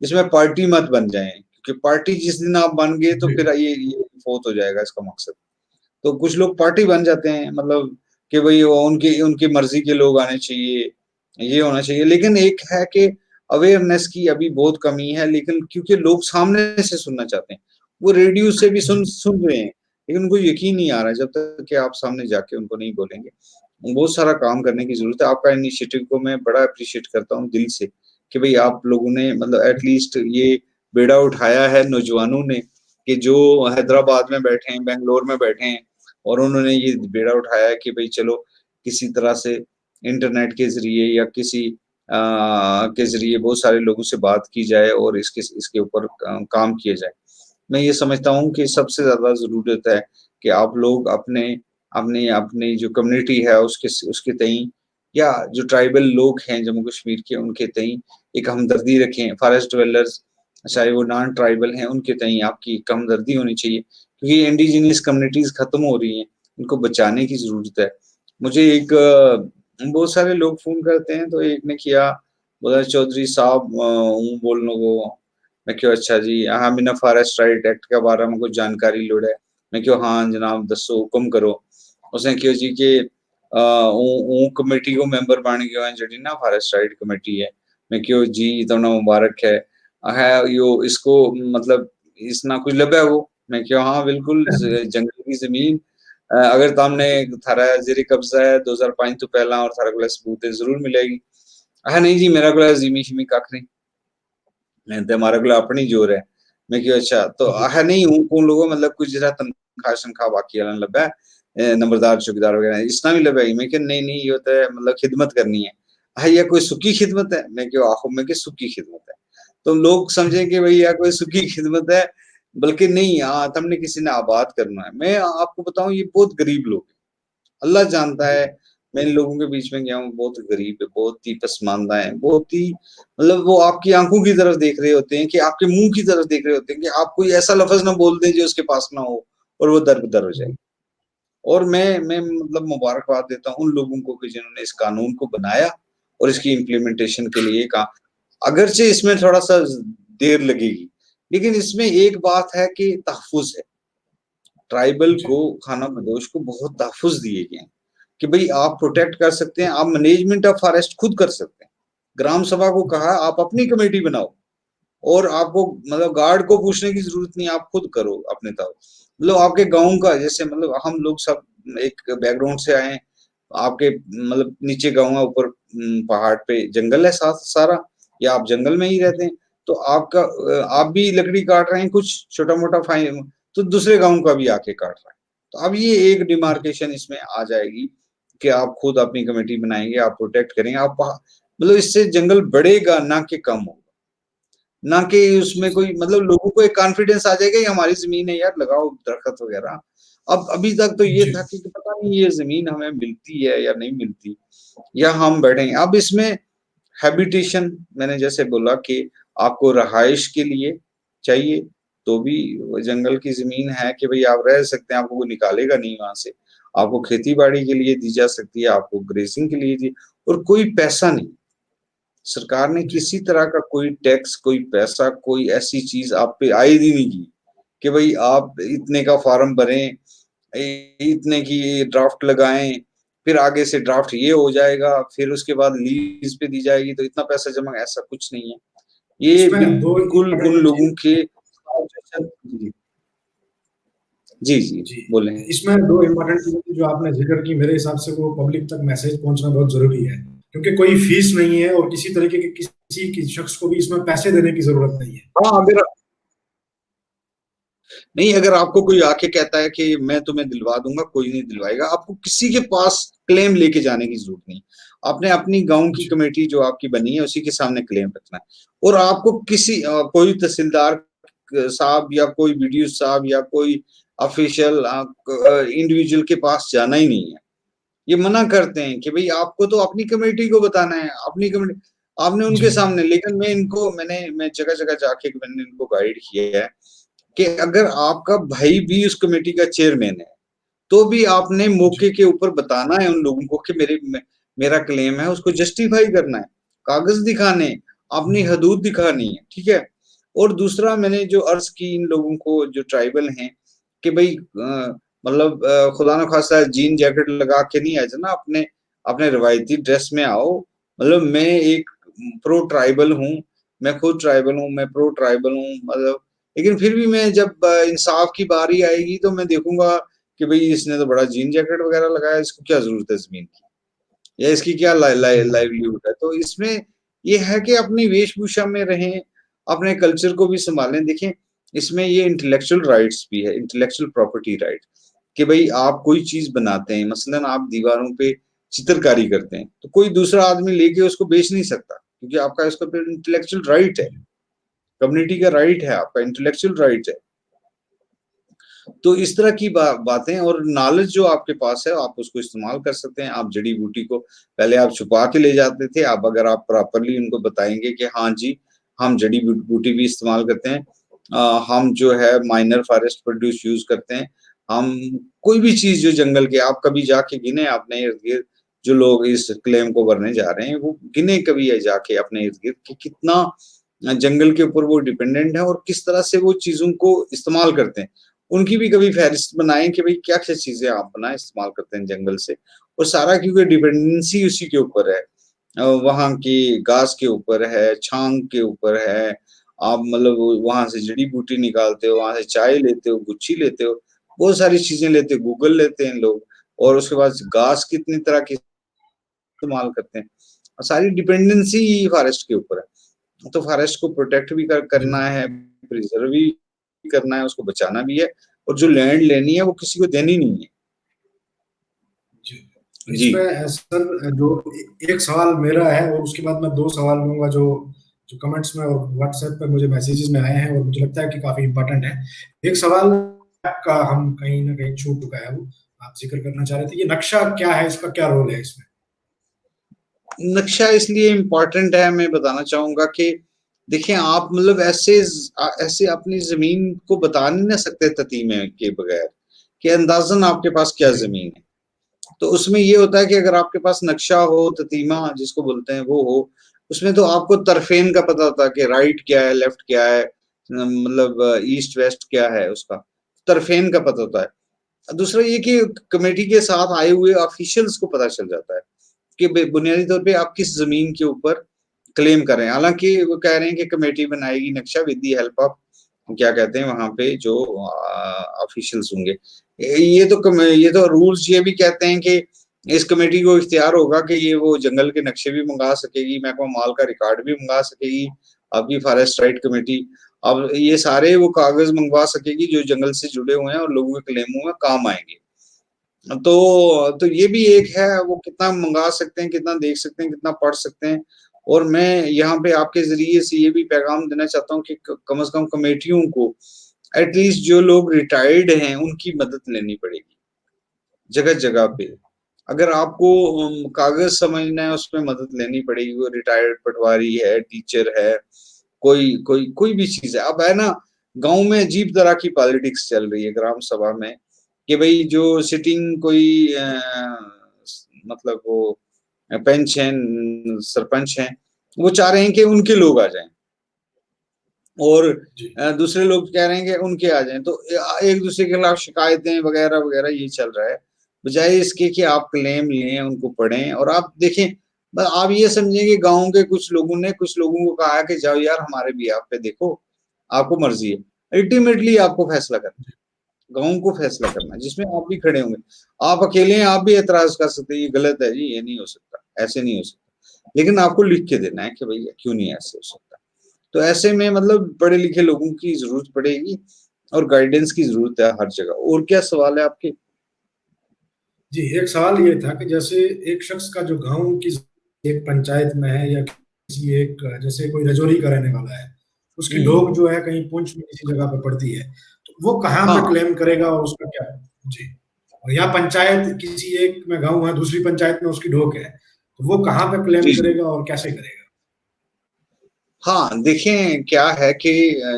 इसमें पार्टी मत बन जाएँ, क्योंकि पार्टी जिस दिन आप बन गए तो जी, फिर ये फ़ौत हो जाएगा इसका मकसद। तो कुछ लोग पार्टी बन जाते हैं, मतलब कि भई वो उनकी उनकी मर्ज़ी के लोग आने चाहिए, ये होना चाहिए। लेकिन एक है कि अवेयरनेस की अभी बहुत कमी है, लेकिन क्योंकि लोग सामने से सुनना चाहते हैं। वो रेडियो से भी जी, सुन रहे हैं, लेकिन उनको यकीन नहीं आ रहा है जब तक कि आप सामने जाके उनको नहीं बोलेंगे। बहुत सारा काम करने की ज़रूरत है। आपका इनिशिएटिव को मैं बड़ा एप्रिशिएट करता हूँ दिल से, कि भई आप लोगों ने मतलब एट लीस्ट ये बेड़ा उठाया है नौजवानों ने, कि जो हैदराबाद में बैठे हैं, बैंगलोर में बैठे हैं, और उन्होंने ये बेड़ा उठाया है कि भई चलो किसी तरह से इंटरनेट के ज़रिए या किसी के ज़रिए बहुत सारे लोगों से बात की जाए और इसके इसके ऊपर काम किया जाए। मैं ये समझता हूँ कि सबसे ज़्यादा ज़रूरत है कि आप लोग अपने अपनी अपनी जो कम्युनिटी है उसके तई, या जो ट्राइबल लोग हैं जम्मू कश्मीर के उनके तई एक हमदर्दी रखें। फॉरेस्ट ड्वेलर्स चाहे वो नॉन ट्राइबल हैं उनके तई आपकी एक हमदर्दी होनी चाहिए, क्योंकि इंडिजिनियस कम्युनिटीज़ खत्म हो रही हैं, उनको बचाने की ज़रूरत है। मुझे एक बहुत सारे लोग फ़ोन करते हैं, तो एक ने किया, बोला चौधरी साहब हूँ बोलने को। मैं क्यों अच्छा जी, हाँ मैंने फॉरेस्ट राइट एक्ट के बारे में कुछ जानकारी लोड़ है। मैं क्यों हाँ जनाब दसो हुक्म करो। उसने क्यों जी कि ऊ कमेटी को मेंबर बन गयो है जड़ी ना फॉरेस्ट राइट कमेटी है। मैं क्यों जी तो ना मुबारक है यो इसको मतलब इसना कुछ लभे वो। मैं क्यों हाँ बिल्कुल जंगल की जमीन अगर तुमने थारा जेरे कब्जा है 2005 तो पहला और थारा को सबूत है जरूर मिलेगी। नहीं जी मेरा को जिमी शिमी कख नहीं, ते हमारे को अपनी जोर है। मैं क्यों अच्छा तो जी, नहीं उन लोगों मतलब कुछ जरा तनख्वाह-शनख्वाह बाकी वाला लब्बा है, नंबरदार चौकीदार वगैरह इसना भी लब्बा है। मैं क्या नहीं-नहीं ये होता है मतलब खिदमत करनी है। ये कोई सुखी खिदमत है? मैं क्यों आखो मैं क्या सुखी खिदमत है। तो लोग समझे कि भई यह कोई सुखी खिदमत है, बल्कि नहीं तुमने किसी ने आबाद करना है। मैं आपको बताऊँ ये बहुत गरीब लोग हैं। अल्लाह जानता जी, है, मैं इन लोगों के बीच में गया हूँ, बहुत गरीब है, बहुत ही पसमानदा है, बहुत ही मतलब वो आपकी आँखों की तरफ देख रहे होते हैं कि आपके मुँह की तरफ देख रहे होते हैं कि आप कोई ऐसा लफ़्ज़ ना बोल दें जो उसके पास ना हो और वो दर-बदर हो जाए। जी, और मैं मतलब मुबारकबाद देता हूँ उन लोगों को कि जिन्होंने इस कानून को बनाया और इसकी इम्प्लीमेंटेशन के लिए का अगरचे इसमें थोड़ा-सा देर लगेगी, लेकिन इसमें एक बात है कि तहफ़्फ़ुज़ है। ट्राइबल को, जी, खाना बदोश को बहुत तहफ़्फ़ुज़ दिए गए हैं, कि भई आप प्रोटेक्ट कर सकते हैं, आप मैनेजमेंट ऑफ फॉरेस्ट खुद कर सकते हैं। ग्राम सभा को कहा आप अपनी कमेटी बनाओ और आपको मतलब गार्ड को पूछने की ज़रूरत नहीं, आप खुद करो अपने तब। मतलब आपके गाँव का जैसे मतलब हम लोग सब एक बैकग्राउंड से आए हैं, आपके मतलब नीचे गाँव है, ऊपर पहाड़ पे जंगल है सारा, या आप जंगल में ही रहते हैं, तो आपका आप भी लकड़ी काट रहे हैं कुछ छोटा-मोटा तो दूसरे गाँव का भी आके काट रहा है। तो अब ये एक जी, डिमार्केशन इसमें आ जाएगी कि आप खुद अपनी कमेटी बनाएँगे, आप प्रोटेक्ट करेंगे, आप मतलब इससे जंगल बढ़ेगा ना कि कम होगा। ना कि उसमें जी, कोई मतलब लोगों को एक कॉन्फिडेंस आ जाएगा ये हमारी ज़मीन है यार लगाओ दरख़्त वग़ैरह। अब अभी तक तो ये था जी, कि पता नहीं ये ज़मीन हमें मिलती है या नहीं मिलती, या हम बैठेंगे। अब इसमें हैबिटेशन मैंने जैसे बोला कि आपको रहाइश के लिए चाहिए, तो भी वो जंगल की जमीन है कि भाई आप रह सकते हैं, आपको कोई निकालेगा नहीं वहां से। आपको खेती बाड़ी के लिए दी जा सकती है, आपको ग्रेजिंग के लिए दी, और कोई पैसा नहीं। सरकार ने जी किसी तरह का कोई टैक्स, कोई पैसा, कोई ऐसी चीज आप पे आयद ही नहीं की कि भाई आप इतने का फॉर्म भरें, इतने की ड्राफ्ट लगाएं, फिर आगे से ड्राफ्ट ये हो जाएगा, फिर उसके बाद लीज पे दी जाएगी तो इतना पैसा जमा, ऐसा कुछ नहीं है। ये इसमें दो बिल्कुल उन इम्पोर्टेंट चीज। लोगों के जी जी जी जी, बोले। इसमें दो इम्पोर्टेंट चीजें जो आपने जिक्र की, मेरे हिसाब से वो पब्लिक तक मैसेज पहुंचना बहुत जरूरी है, क्योंकि कोई फीस नहीं है और किसी तरीके के किसी की शख्स को भी इसमें पैसे देने की जरूरत नहीं है। हाँ, अगर नहीं, अगर आपको कोई आके कहता है कि मैं तुम्हें दिलवा दूंगा, कोई नहीं दिलवाएगा। आपको किसी के पास क्लेम लेके जाने की जरूरत नहीं। आपने अपनी गांव की जी कमेटी जो आपकी बनी है उसी के सामने क्लेम रखना है, और आपको किसी कोई तहसीलदार साहब या कोई बीडीओ साहब या कोई ऑफिशियल इंडिविजुअल के पास जाना ही नहीं है। ये मना करते हैं कि भाई आपको तो अपनी कमेटी को बताना है, अपनी कमेटी आपने जी उनके सामने। लेकिन मैं जगह जगह जाके मैंने इनको गाइड किया है कि अगर आपका भाई भी उस कमेटी का चेयरमैन है, तो भी आपने जी मौके के ऊपर बताना है उन लोगों को कि मेरा क्लेम है, उसको जस्टिफाई करना है, कागज दिखाने, अपनी जी हदूद दिखानी है, ठीक है। और दूसरा मैंने जो अर्ज की इन लोगों को जो ट्राइबल हैं कि भाई मतलब खुदा न खास्ता जीन जैकेट लगा के नहीं आ जाना, अपने अपने रवायती ड्रेस में आओ। मतलब मैं एक प्रो ट्राइबल हूँ, मैं खुद ट्राइबल हूँ, मैं प्रो ट्राइबल हूँ, मतलब लेकिन फिर भी मैं जब इंसाफ की बारी आएगी तो मैं देखूंगा कि भाई इसने तो बड़ा जीन जैकेट वगैरह लगाया, इसको क्या जरूरत है जमीन की, या इसकी क्या लाइवलीहुड है। तो इसमें ये है कि अपनी वेशभूषा में रहें, अपने कल्चर को भी संभालें। देखें, इसमें ये इंटेलेक्चुअल राइट्स भी है, इंटेलेक्चुअल प्रॉपर्टी राइट, कि भाई आप कोई चीज बनाते हैं, मसलन आप दीवारों पे चित्रकारी करते हैं, तो कोई दूसरा आदमी लेके उसको बेच नहीं सकता, क्योंकि आपका इसका इंटेलेक्चुअल राइट है, कम्युनिटी का राइट है, आपका इंटेलेक्चुअल राइट है। तो इस तरह की बातें, और नॉलेज जो आपके पास है आप उसको इस्तेमाल कर सकते हैं। आप जड़ी बूटी को पहले आप छुपा के ले जाते थे, अब अगर आप प्रॉपरली उनको बताएंगे कि हाँ जी हम जड़ी बूटी भी इस्तेमाल करते हैं, हम जो है माइनर फॉरेस्ट प्रोड्यूस यूज करते हैं, हम कोई भी चीज जो जंगल के, आप कभी जाके गिने अपने इर्द गिर्द, जो लोग इस क्लेम को भरने जा रहे हैं वो गिने कभी जाके अपने इर्द गिर्द कि कितना जंगल के ऊपर वो डिपेंडेंट है और किस तरह से वो चीजों को इस्तेमाल करते हैं। उनकी भी कभी फहरिस्त बनाएं कि भाई क्या क्या चीजें आप बनाए इस्तेमाल करते हैं जंगल से, और सारा क्योंकि डिपेंडेंसी उसी के ऊपर है, वहां की घास के ऊपर है, छांग के ऊपर है। आप मतलब वहां से जड़ी बूटी निकालते हो, वहां से चाय लेते हो, गुच्छी लेते हो, बहुत सारी चीजें लेते हो, गूगल लेते हैं लोग, और उसके बाद घास कितनी तरह की इस्तेमाल करते हैं। और सारी डिपेंडेंसी फॉरेस्ट के ऊपर है। तो फॉरेस्ट को प्रोटेक्ट भी जी करना है, प्रिजर्व भी करना है, उसको बचाना भी है, और जो लैंड लेनी है वो किसी को देनी नहीं है। जी। जी इसमें सर जो एक सवाल मेरा है और उसके बाद मैं दो सवाल लूंगा जो जो कमेंट्स में और व्हाट्सएप पे मुझे मैसेजेस में आए हैं और मुझे लगता है कि काफी इंपॉर्टेंट है। एक सवाल का हम कहीं ना कहीं छूट चुका है, वो आप जिक्र करना चाह रहे थे, ये नक्शा क्या है, इसका क्या रोल है इसमें? नक्शा इसलिए इम्पोर्टेंट है, मैं बताना चाहूंगा कि देखिए आप मतलब ऐसे ऐसे अपनी जमीन को बता नहीं ना सकते ततीमे के बगैर कि अंदाजन आपके पास क्या जी जमीन है। तो उसमें ये होता है कि अगर आपके पास नक्शा हो, ततीमा जिसको बोलते हैं वो हो, उसमें तो आपको तरफेन का पता होता है कि राइट क्या है, लेफ्ट क्या है, मतलब ईस्ट वेस्ट क्या है, उसका तरफेन का पता होता है। दूसरा ये कि कमेटी के साथ आए हुए ऑफिशियल्स को पता चल जाता है कि बुनियादी तौर पे आप किस जमीन के ऊपर क्लेम कर रहे हैं। हालांकि वो कह रहे हैं कि कमेटी बनाएगी नक्शा विद दी हेल्प ऑफ, क्या कहते हैं वहां पे जो ऑफिशियल्स होंगे। ये तो रूल्स ये भी कहते हैं कि इस कमेटी को इख्तियार होगा कि ये वो जंगल के नक्शे भी मंगा सकेगी, महकमा माल का रिकॉर्ड भी मंगा सकेगी, आपकी फॉरेस्ट राइट कमेटी। अब ये सारे वो कागज मंगवा सकेगी जो जंगल से जुड़े हुए हैं और लोगों के क्लेमों में काम आएंगे। तो ये भी एक है, वो कितना मंगा सकते हैं, कितना देख सकते हैं, कितना पढ़ सकते हैं। और मैं यहाँ पे आपके जरिए से ये भी पैगाम देना चाहता हूँ कि कम से कम कमेटियों को एटलीस्ट जो लोग रिटायर्ड हैं उनकी मदद लेनी पड़ेगी जगह जगह पे। अगर आपको कागज समझना है उसमें मदद लेनी पड़ेगी, वो रिटायर्ड पटवारी है, टीचर है, कोई कोई कोई भी चीज है। अब है ना, गाँव में अजीब तरह की पॉलिटिक्स चल रही है ग्राम सभा में कि भई जो सिटिंग कोई मतलब वो पंच हैं, सरपंच हैं, वो चाह रहे हैं कि उनके लोग आ जाएँ और जी, दूसरे लोग कह रहे हैं कि उनके आ जाएँ। तो एक-दूसरे के खिलाफ शिकायतें वगैरह-वगैरह ये चल रहा है। बजाए इसके कि आप क्लेम लें, उनको पढ़ें और आप देखें आप ये समझें कि गाँव के कुछ लोगों को कहा है कि जाओ यार हमारे बिहाफ़ पे देखो, आपको मर्ज़ी है। अल्टीमेटली आपको फैसला करना है, गाँव को फैसला करना है, जिसमें आप भी खड़े होंगे। आप अकेले हैं, आप भी ऐतराज़ कर सकते हैं, ये गलत है जी, ये नहीं हो सकता, ऐसे नहीं हो सकता। लेकिन आपको लिख के देना है कि भई क्यों नहीं ऐसे हो सकता। तो ऐसे में मतलब पढ़े-लिखे लोगों की ज़रूरत पड़ेगी और गाइडेंस की ज़रूरत है हर जगह। और क्या सवाल है आपके? जी, एक सवाल ये था कि जैसे एक शख्स का जो गाँव की एक पंचायत में है या किसी एक जैसे कोई रजौरी का रहने वाला है, उसकी हुँ। ढोक जो है कहीं पुंछ में किसी जगह पे पड़ती है, तो वो कहाँ पे हाँ, क्लेम करेगा और उसका क्या जी, और या पंचायत किसी एक में गाँव है, दूसरी पंचायत में उसकी ढोक है, तो वो कहाँ पे क्लेम जी, जी। करेगा और कैसे करेगा? हाँ, देखें क्या है कि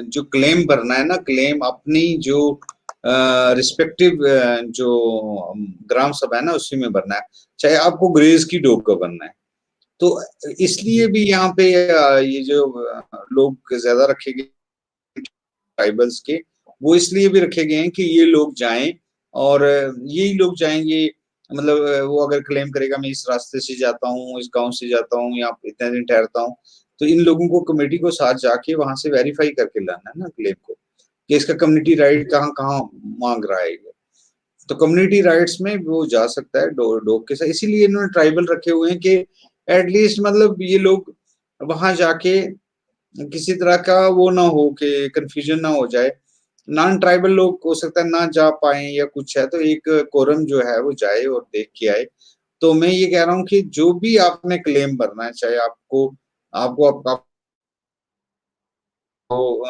जो क्लेम भरना है ना, क्लेम अपनी जो रिस्पेक्टिव जो ग्राम सभा है ना, उसी में भरना है। चाहे आपको ग्रेज़ की डोक का भरना है। तो इसलिए जी, भी यहाँ पे ये जो लोग ज़्यादा रखे गए ट्राइबल्स के, वो इसलिए भी रखे गए हैं कि ये लोग जाएँ और यही लोग जाएँगे मतलब वो अगर क्लेम करेगा मैं इस रास्ते से जाता हूँ, इस गाँव से जाता हूँ, यहाँ पे इतने दिन ठहरता हूँ, तो इन लोगों को कमेटी को साथ जाके वहाँ से वेरीफ़ाई करके लाना है ना क्लेम को, कि इसका कम्युनिटी राइट जी, कहाँ-कहाँ माँग रहा है ये। तो कम्युनिटी राइट्स में वो जा सकता है डोग के साथ इसीलिए इन्होंने ट्राइबल रखे हुए हैं कि एट लीस्ट मतलब ये लोग वहाँ जाके किसी तरह का वो ना हो कि कन्फ्यूजन ना हो जाए। नॉन ट्राइबल लोग हो सकता है ना जा पाएँ या कुछ है, तो एक कोरम जो है वो जाए और देख के आए। तो मैं ये कह रहा हूँ कि जो भी आपने क्लेम भरना है, चाहे आपको आपको आप आपको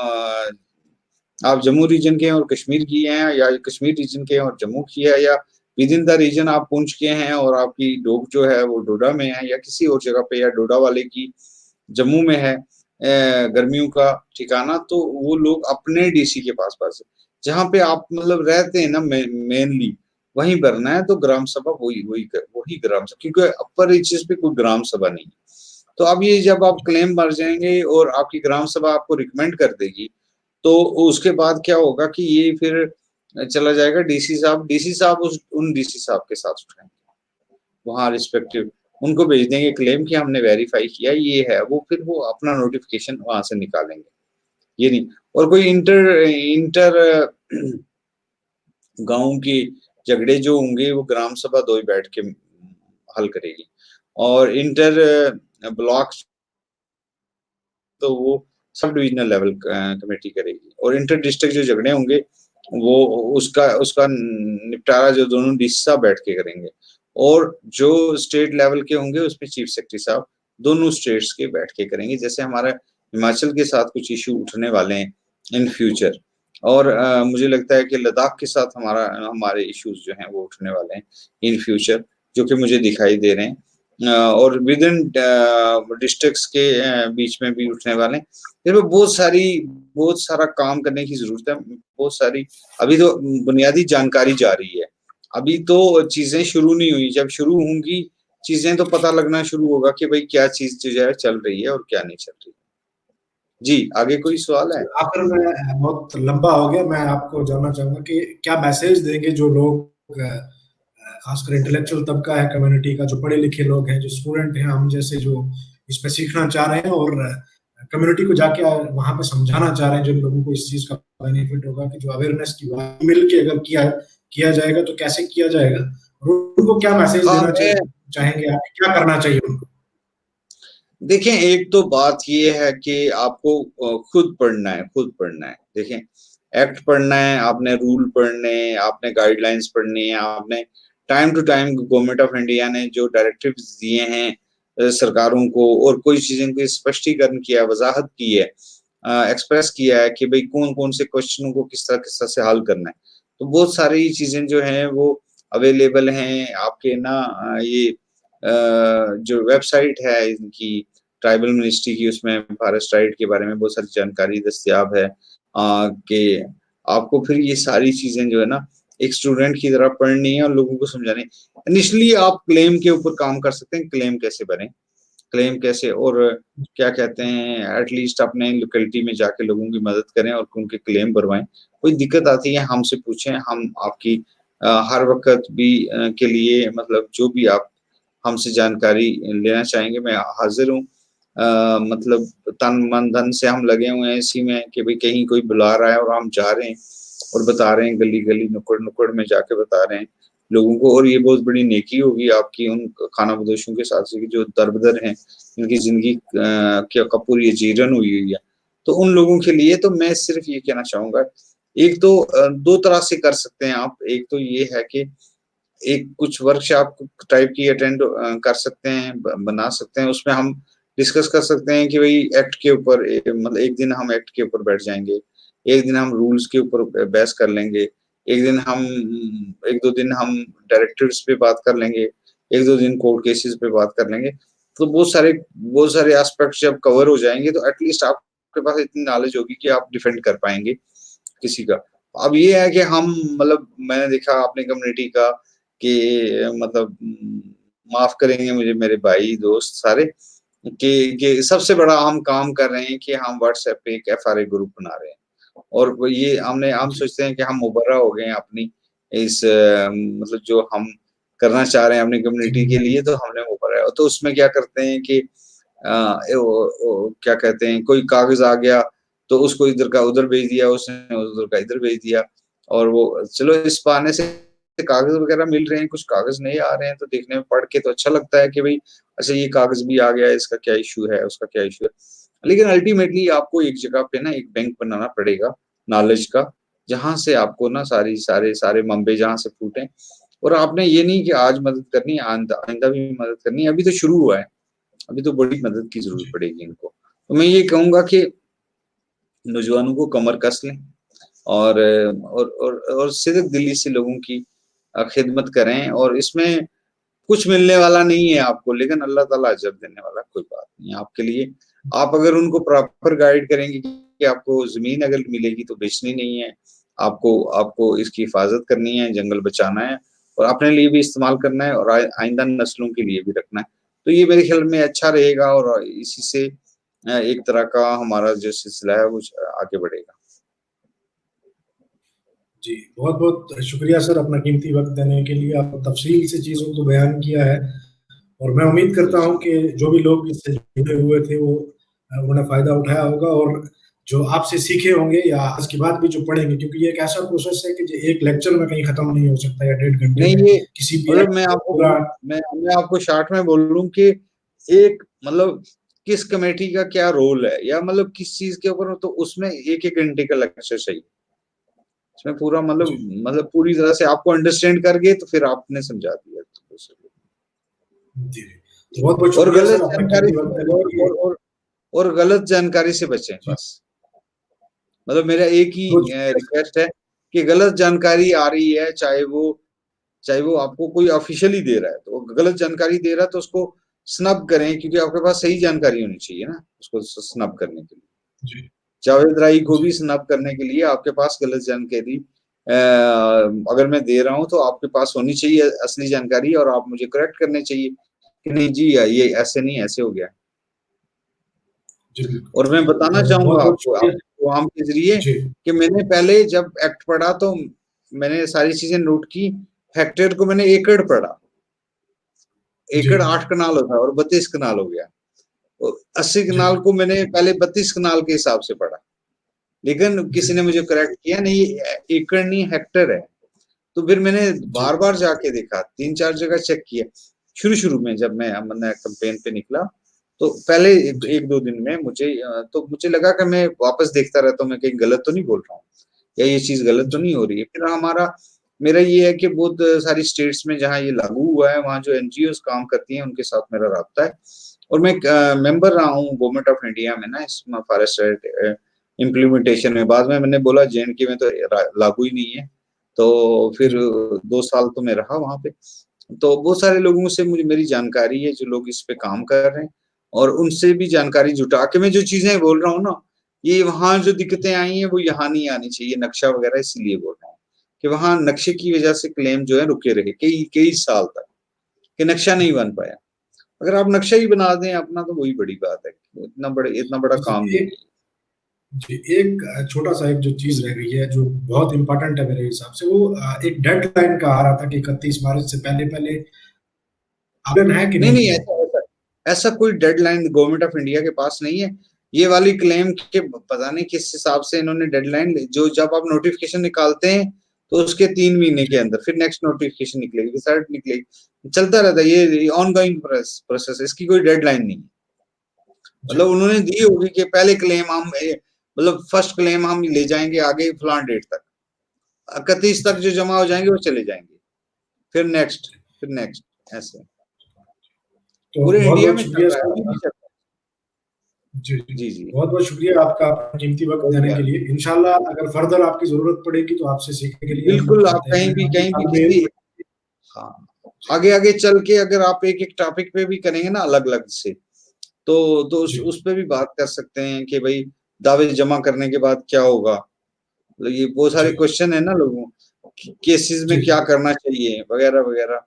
आप जम्मू रीजन के हैं और कश्मीर की हैं या कश्मीर रीजन के हैं और जम्मू की है या विद इन द रीजन आप पुंछ के हैं और आपकी डोक जो है वो डोडा में है या किसी और जगह पे या डोडा वाले की जम्मू में है गर्मियों का ठिकाना तो वो लोग अपने डीसी के पास है। जहाँ पे आप मतलब रहते हैं ना मेनली वहीं भरना है तो ग्राम सभा वही ग्राम सभा क्योंकि अपर रीचेस पे कोई ग्राम सभा नहीं है। तो अब ये जब आप क्लेम भर जाएँगे और आपकी ग्राम सभा आपको रिकमेंड कर देगी तो उसके बाद क्या होगा कि ये फिर चला जाएगा डीसी साहब उन डीसी साहब के साथ उठाएँगे, वहाँ रिस्पेक्टिव उनको भेज देंगे क्लेम कि हमने वेरीफाई किया ये है, वो फिर वो अपना नोटिफ़िकेशन वहाँ से निकालेंगे, ये नहीं और कोई इंटर इंटर गाँव के झगड़े जो होंगे वो ग्राम सभा 2 ही बैठ के हल करेगी और इंटर ब्लॉक्स तो वो सब डिविज़नल लेवल कमेटी करेगी और इंटर डिस्ट्रिक्ट जो झगड़े होंगे, वो उसका उसका निपटारा जो दोनों डीसी साहब बैठ के करेंगे और जो स्टेट लेवल के होंगे, उसमें चीफ सेक्रेटरी साहब दोनों स्टेट्स के बैठ के करेंगे। जैसे हमारा हिमाचल के साथ कुछ इश्यू उठने वाले हैं इन फ्यूचर और मुझे लगता है कि लद्दाख के साथ हमारे इश्यूज़ जो हैं, वो उठने वाले हैं इन फ्यूचर, जो कि मुझे दिखाई दे रहे हैं। और विद इन डिस्ट्रिक्ट्स के बीच में भी उठने वाले हैं। फिर बहुत सारा काम करने की ज़रूरत है। बहुत सारी अभी तो बुनियादी जानकारी जा रही है। अभी तो चीज़ें शुरू नहीं हुई, जब शुरू होंगी चीज़ें तो पता लगना शुरू होगा कि भई क्या चीज़ जो है चल रही है और क्या नहीं चल रही। जी, आगे कोई जी। सवाल है? तो आखिर में बहुत लंबा हो गया, मैं आपको जानना चाहूँगा कि क्या मैसेज देंगे जो लोग खासकर इंटेलेक्चुअल तबका है कम्युनिटी का, जो पढ़े-लिखे लोग हैं, जो स्टूडेंट हैं, हम जैसे जो इस पे सीखना चाह रहे हैं और कम्युनिटी को जाके वहाँ पे समझाना चाह रहे हैं, जिन लोगों को इस चीज़ का बेनिफिट होगा कि जो अवेयरनेस की बात मिल के अगर किया किया जाएगा तो कैसे किया जाएगा? और उनको क्या मैसेज हाँ, देना मैं चाहेंगे आप? क्या करना चाहिए उनको? देखें, एक तो बात ये है कि आपको खुद पढ़ना है, खुद पढ़ना है। देखें, एक्ट पढ़ना है, आपने रूल पढ़ने हैं, आपने गाइडलाइंस पढ़नी है, आपने time to time government of India ने जो डायरेक्टिव्स दिए हैं सरकारों को और कोई चीज़ें को स्पष्टीकरण किया है, वज़ाहत की है एक्सप्रेस किया है कि भई कौन-कौन से क्वेश्चनों को किस तरह से हल करना है। तो बहुत सारी चीज़ें जो हैं वो अवेलेबल हैं आपके ना जो वेबसाइट है इनकी ट्राइबल मिनिस्ट्री की उसमें फॉरेस्ट राइट के बारे में बहुत सारी जानकारी दस्तयाब है। कि आपको फिर ये सारी चीजें जो है ना एक स्टूडेंट की तरह पढ़नी है और लोगों को समझानी है। इनिशियली आप क्लेम के ऊपर काम कर सकते हैं, क्लेम कैसे बने, क्लेम कैसे, और क्या कहते हैं, एटलीस्ट अपने लोकेलिटी में जाके लोगों की मदद करें और उनके क्लेम भरवाएं। कोई दिक्कत आती है हमसे पूछें, हम आपकी हर वक्त भी के लिए मतलब जो भी आप हमसे जानकारी लेना चाहेंगे मैं हाजिर हूँ। मतलब तन मन धन से हम लगे हुए हैं इसी में कि भाई कहीं कोई बुला रहा है और हम जा रहे हैं और बता रहे हैं, गली गली नुक्कड़ नुक्कड़ में जाके बता रहे हैं लोगों को। और ये बहुत बड़ी नेकी होगी आपकी उन खानाबदोशों के साथ से जो दरबदर हैं, जिनकी जिंदगी क्या पूरी जीरन हुई हुई है। तो उन लोगों के लिए तो मैं सिर्फ ये कहना चाहूंगा, एक तो दो तरह से कर सकते हैं आप। एक तो ये है कि एक कुछ वर्कशॉप टाइप की अटेंड कर सकते हैं, बना सकते हैं, उसमें हम डिस्कस कर सकते हैं कि भाई एक्ट के ऊपर मतलब एक दिन हम एक्ट के ऊपर बैठ जाएंगे, एक दिन हम रूल्स के ऊपर बहस कर लेंगे, एक दिन हम एक दो दिन हम डायरेक्टिव्स पे बात कर लेंगे, एक दो दिन कोर्ट केसेस पे बात कर लेंगे। तो बहुत सारे एस्पेक्ट्स जब कवर हो जाएंगे तो एटलीस्ट आपके पास इतनी नॉलेज होगी कि आप डिफेंड कर पाएंगे किसी का। अब ये है कि हम मतलब मैंने देखा अपनी कम्युनिटी का कि मतलब माफ करेंगे मुझे मेरे भाई दोस्त सारे कि सबसे बड़ा हम काम कर रहे हैं कि हम व्हाट्सएप पे एक एफआरए ग्रुप बना रहे हैं। और वो ये हम जी सोचते हैं कि हम मुबर्रा हो गए हैं अपनी इस मतलब जो हम करना चाह रहे हैं अपनी कम्युनिटी के लिए, तो हमने मुबर्रा है। तो उसमें क्या करते हैं कि क्या कहते हैं, कोई कागज आ गया तो उसको इधर का उधर भेज दिया, उसने उधर का इधर भेज दिया, और वो चलो इस बहाने से कागज वगैरह मिल रहे हैं, कुछ कागज नहीं आ रहे हैं तो देखने में पढ़ के तो अच्छा लगता है कि भाई अच्छा ये कागज भी आ गया, इसका क्या इशू है, उसका क्या इशू है। लेकिन अल्टीमेटली आपको एक जगह पे ना एक बैंक बनाना पड़ेगा नॉलेज का, जहां से आपको ना सारे सारे मंबे जहां से फूटे। और आपने ये नहीं कि आज मदद करनी है आइंदा आइंदा भी मदद करनी है, अभी तो शुरू हुआ है, अभी तो बड़ी मदद की जरूरत जी पड़ेगी इनको। तो मैं ये कहूंगा कि नौजवानों को कमर कस लें और सिर्फ दिल्ली से लोगों की खिदमत करें। और इसमें कुछ मिलने वाला नहीं है आपको, लेकिन अल्लाह ताला अजर देने वाला, कोई बात नहीं है आपके लिए। आप अगर उनको प्रॉपर गाइड करेंगे कि आपको जमीन अगर मिलेगी तो बेचनी नहीं है, आपको आपको इसकी हिफाजत करनी है, जंगल बचाना है और अपने लिए भी इस्तेमाल करना है और आइंदा नस्लों के लिए भी रखना है, तो ये मेरे ख्याल में अच्छा रहेगा और इसी से एक तरह का हमारा जो सिलसिला है वो आगे बढ़ेगा। जी, बहुत-बहुत शुक्रिया सर अपना कीमती वक़्त देने के लिए। आपने तफ़सील से चीज़ों को बयान किया है और मैं उम्मीद जी करता जी। हूँ कि जो भी लोग इससे जुड़े हुए थे वो उन्होंने फ़ायदा उठाया होगा और जो आपसे सीखे होंगे या आज के बाद भी जो पढ़ेंगे, क्योंकि ये एक ऐसा प्रोसेस है कि जो एक लेक्चर में कहीं खत्म नहीं हो सकता या डेढ़ घंटे नहीं में ये किसी भी मतलब एक्ट मैं को आपको पूरा। मैं आपको शॉर्ट में बोल लूं कि एक मतलब किस कमेटी का क्या रोल है या मतलब किस चीज के ऊपर, तो उसमें एक एक घंटे का लेक्चर चाहिए। इसमें पूरा जी, मतलब पूरी तरह से आपको अंडरस्टैंड कर गए तो फिर आपने समझा दिया तो दूसरे को। जी। तो बहुत-बहुत और शुक्रिया गलत सर अपना जानकारी कीमती वक़्त से देने के लिए। और गलत जानकारी से बचें जी, बस। मतलब मेरा एक ही बहुत शुक्रिया सर। रिक्वेस्ट है कि गलत जानकारी आ रही है, चाहे वो आपको कोई ऑफिशियली दे रहा है, तो गलत जानकारी दे रहा है तो उसको स्नब करें, क्योंकि आपके पास सही जानकारी होनी चाहिए ना उसको स्नब करने के लिए। जी, जावेद राय को जी, भी स्नब करने के लिए आपके पास गलत जानकारी अगर मैं दे रहा हूं तो आपके पास होनी चाहिए असली जानकारी और आप मुझे करेक्ट करने चाहिए कि नहीं जी ये ऐसे नहीं ऐसे हो गया। जी, बिल्कुल। और मैं बताना तो चाहूंगा बहुत-बहुत आपको शुक्रिया। आपके प्रोग्राम के जरिए जी, कि मैंने पहले जब एक्ट पढ़ा तो मैंने सारी चीजें नोट की। हेक्टेयर को मैंने एकड़ पढ़ा, जी, एकड़ 8 कनाल होता है और 32 कनाल हो गया। तो 80 जी, कनाल को मैंने पहले 32 कनाल के हिसाब से पढ़ा, लेकिन जी, किसी ने मुझे करेक्ट किया नहीं एकड़ नहीं हेक्टेयर है। तो फिर मैंने जी, बार बार जाके देखा, 3-4 जगह चेक किया। शुरू शुरू में जब मैंने कैंपेन पे निकला तो पहले जी, एक दो दिन में तो मुझे लगा कि मैं वापस देखता रहता हूँ मैं कहीं गलत तो नहीं बोल रहा हूँ या ये चीज गलत तो जी, नहीं हो रही है। फिर मेरा ये है कि बहुत सारी स्टेट्स में जहाँ ये लागू हुआ है वहाँ जो एनजीओ काम करती हैं उनके साथ मेरा राब्ता है और मैं मेंबर रहा हूँ गवर्नमेंट ऑफ इंडिया में ना इस फॉरेस्ट इम्प्लीमेंटेशन में। बाद में मैंने बोला जेएनके में तो लागू ही नहीं है, तो फिर जी, 2 साल तो मैं रहा वहां पे। तो बहुत सारे लोगों से मुझे मेरी जानकारी है जो लोग इस पे काम कर रहे हैं और उनसे भी जानकारी जुटा के मैं जो चीजें बोल रहा हूँ ना ये वहाँ जो दिक्कतें आई हैं वो यहाँ नहीं आनी चाहिए, नक्शा वगैरह इसलिए बोल रहा हूँ कि वहाँ नक्शे की वजह से क्लेम जो है रुके रहे कई कई साल तक कि नक्शा नहीं बन पाया। अगर आप नक्शा ही बना दें अपना तो वही बड़ी बात है, इतना बड़ा काम नहीं है। जी, एक छोटा-सा एक जो चीज़ रह गई है, जो बहुत इम्पोर्टेंट है मेरे हिसाब से, वो एक डेडलाइन का आ रहा था कि 31 मार्च से पहले-पहले आवेदन है कि नहीं, नहीं नहीं, है? ऐसा ऐसा ऐसा कोई डेडलाइन गवर्नमेंट ऑफ इंडिया के पास नहीं है। ये वाली क्लेम के पता नहीं किस हिसाब से इन्होंने डेडलाइन जो जब आप नोटिफिकेशन निकालते हैं, तो उसके 3 महीने के जी, अंदर फिर नेक्स्ट नोटिफिकेशन निकलेगी, रिजल्ट निकलेगी। चलता रहता है ये ऑनगोइंग प्रोसेस, इसकी कोई डेडलाइन नहीं है। जी, मतलब उन्होंने दी होगी कि पहले क्लेम हम मतलब फर्स्ट क्लेम हम ले जाएँगे आगे फलान डेट तक। 31 तक जी, जो जमा हो जाएँगे वो चले जाएँगे। फिर नेक्स्ट ऐसे। तो पूरे इंडिया बहुत-बहुत में चल शुक्रिया रहा है, सर अभी भी आपका। चल रहा जी, जी। है। जी, जी। बहुत-बहुत शुक्रिया आपका अपना कीमती वक़्त कोई देने बात के लिए। इंशाल्लाह अगर फ़र्दर आपकी ज़रूरत पड़ेगी तो आपसे सीखने के लिए हम बिल्कुल, आप आते हैं। आपके कहीं भी तालमेल किसी हाँ, आगे-आगे चल के अगर आप एक-एक टॉपिक पे भी करेंगे ना अलग-अलग से, तो जी, उस पे भी बात कर सकते हैं कि भई दावे जमा करने के बाद क्या होगा? मतलब ये बहुत सारे जी, क्वेश्चन है ना लोगों केसेस जी, में क्या जी, करना चाहिए वगैरह-वगैरह।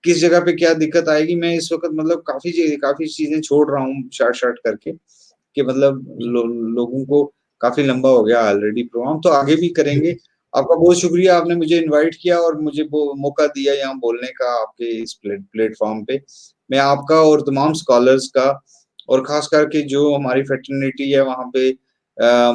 किस जगह पे क्या दिक्कत आएगी मैं इस वक़्त मतलब काफ़ी चीज़ें छोड़ रहा हूँ शॉर्ट-शॉर्ट करके कि मतलब जी, लोगों को काफ़ी लंबा हो गया ऑलरेडी प्रोग्राम, तो आगे भी करेंगे। जी, आपका बहुत शुक्रिया, आपने मुझे इनवाइट किया और मुझे वो मौका दिया यहाँ बोलने का आपके इस प्लेटफ़ॉर्म पे। मैं आपका और तमाम स्कॉलर्स का और ख़ास करके जो हमारी फ्रेटर्निटी है वहाँ पे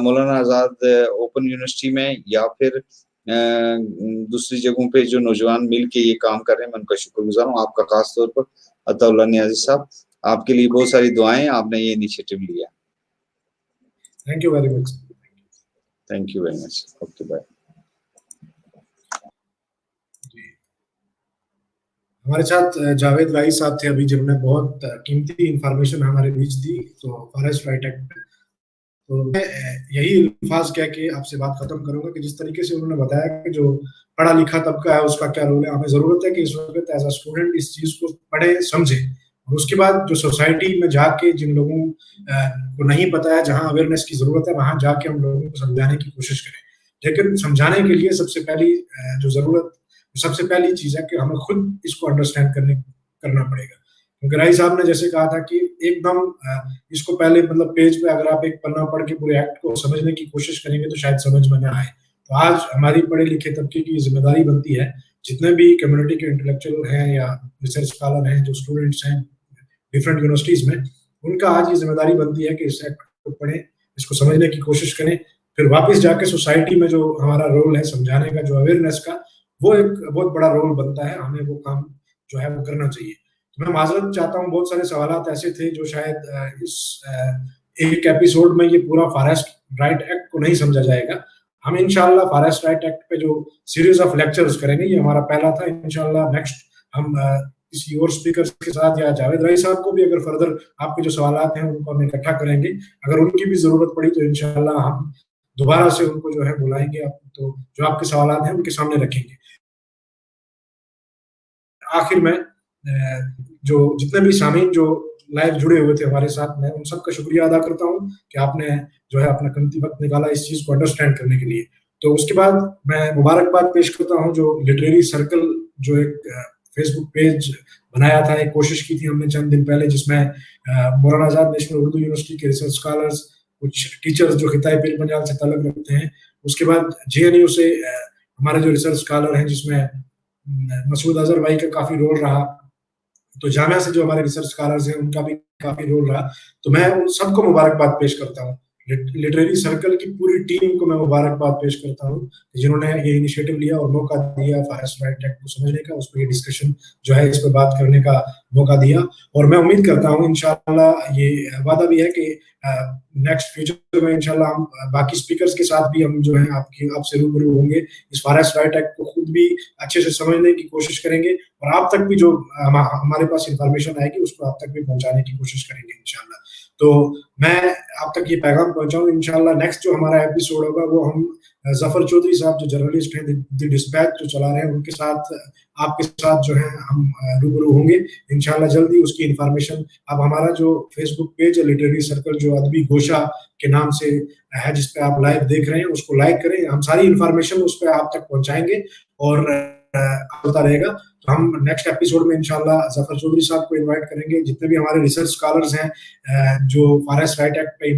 मौलाना आज़ाद ओपन यूनिवर्सिटी में या फिर दूसरी जगहों पे जो नौजवान मिल के ये काम कर रहे हैं, मैं उनका शुक्रगुज़ार हूँ। आपका ख़ास तौर पर अताउल्लाह नियाज़ी साहब, आपके लिए बहुत सारी दुआएँ, आपने ये इनिशिएटिव लिया। Thank you very much. Thank you very much. Okay, bye. जी। हमारे साथ जावेद राई साहब थे अभी जिन्होंने बहुत कीमती इन्फॉर्मेशन हमारे बीच दी, तो फॉरेस्ट राइट एक्ट पे। तो मैं यही अल्फाज कह के आपसे बात खत्म करूँगा कि जिस तरीके से उन्होंने बताया कि जो पढ़ा-लिखा तबका है उसका क्या रोल है, हमें ज़रूरत है कि इस वक़्त एज़ अ स्टूडेंट इस चीज़ को पढ़े, समझे। और उसके बाद जो सोसाइटी में जाके जिन लोगों को नहीं पता है, जहाँ अवेयरनेस की ज़रूरत है, वहाँ जाके हम लोगों को समझाने की कोशिश करें। लेकिन समझाने के लिए सबसे पहली चीज़ है कि हमें खुद इसको अंडरस्टैंड करना पड़ेगा। क्योंकि राय साहब ने जैसे कहा था कि एकदम इसको पहले मतलब पेज पे अगर आप एक पन्ना पढ़ के पूरे एक्ट को समझने की कोशिश करेंगे तो शायद समझ में ना आए। तो आज हमारी पढ़े-लिखे तबके की ज़िम्मेदारी बनती है, जितने भी कम्युनिटी के इंटेलेक्चुअल हैं या रिसर्च स्कॉलर हैं, जो स्टूडेंट्स हैं डिफरेंट यूनिवर्सिटीज़ में, उनका आज ये ज़िम्मेदारी बनती है कि इस एक्ट को पढ़ें, इसको समझने की कोशिश करें, फिर वापस जाके सोसाइटी में जो हमारा रोल है समझाने का, जो अवेयरनेस का, वो एक बहुत बड़ा रोल बनता है, हमें वो काम जो है वो करना चाहिए। तो मैं माज़रत चाहता हूँ, बहुत सारे सवालात ऐसे थे जो शायद एक एपिसोड में ये पूरा फॉरेस्ट राइट एक्ट को नहीं समझा जाएगा। हम इंशाअल्लाह फॉरेस्ट राइट एक्ट पे जो सीरीज़ ऑफ लेक्चर्स करेंगे, ये हमारा पहला था, इंशाअल्लाह नेक्स्ट हम किसी और स्पीकर्स के साथ या जावेद राई साहब को भी अगर फर्दर आपके जो सवालात हैं उनको हम इकट्ठा करेंगे। अगर उनकी भी ज़रूरत पड़ी तो इंशाअल्लाह हम दोबारा से उनको जो है बुलाएँगे, तो जो आपके सवालात हैं उनके सामने रखेंगे। आखिर में जो जितने भी सामीन जो लाइव जुड़े हुए थे हमारे साथ, मैं उन सबका शुक्रिया अदा करता हूँ कि आपने जो है अपना कीमती वक़्त निकाला इस चीज़ को अंडरस्टैंड करने के लिए। तो उसके बाद मैं मुबारकबाद पेश करता हूँ जो लिटरेरी सर्कल जो एक फ़ेसबुक पेज बनाया था, एक कोशिश की थी हमने चंद दिन पहले जिसमें मौलाना आज़ाद नेशनल उर्दू यूनिवर्सिटी के रिसर्च स्कॉलर्स, कुछ टीचर्स जो खिताए पीर पंजाल से ताल्लुक़ रखते हैं, उसके बाद जेएनयू से हमारे जो रिसर्च स्कॉलर हैं जिसमें मसूद अज़हर भाई का काफ़ी रोल रहा, तो जामिया से जो हमारे रिसर्च स्कॉलर्स हैं उनका भी काफ़ी रोल रहा। तो मैं उन सबको मुबारकबाद पेश करता हूँ। लिटरेरी सर्कल की पूरी टीम को मैं मुबारकबाद पेश करता हूँ, जिन्होंने ये इनिशिएटिव लिया और मौका दिया फॉरेस्ट राइट एक्ट को समझने का, उस पे ये डिस्कशन जो है इस पे बात करने का मौका दिया। और मैं उम्मीद करता हूँ इंशाअल्लाह ये वादा भी है कि नेक्स्ट फ्यूचर में इंशाअल्लाह हम बाकी स्पीकर्स के साथ भी हम जो है आपसे रूबरू होंगे। इस फॉरेस्ट राइट एक्ट को खुद भी अच्छे से समझने की कोशिश करेंगे और आप तक भी जो हमारे पास इन्फॉर्मेशन आएगी उसको आप तक भी पहुँचाने की कोशिश करेंगे इंशाअल्लाह। तो मैं आप तक ये पैगाम पहुंचाऊं, इंशाल्लाह नेक्स्ट जो हमारा एपिसोड होगा वो हम जफर चौधरी साहब जो जर्नलिस्ट हैं द डिस्पैच जो चला रहे हैं उनके साथ, आपके साथ जो है हम रूबरू होंगे इंशाल्लाह जल्दी। उसकी इंफॉर्मेशन अब हमारा जो फेसबुक पेज है लिटरेरी सर्कल जो अदबी गोशा के नाम से है, जिस पे आप लाइव देख रहे हैं, उसको लाइक करें। हम सारी इंफॉर्मेशन उस पर आप तक पहुंचाएंगे और होता रहेगा। तो हम नेक्स्ट एपिसोड में इंशाल्लाह जफर चौधरी साहब को इनवाइट करेंगे। जितने भी हमारे रिसर्च स्कॉलर्स हैं जो फॉर राइट्स एक्ट पे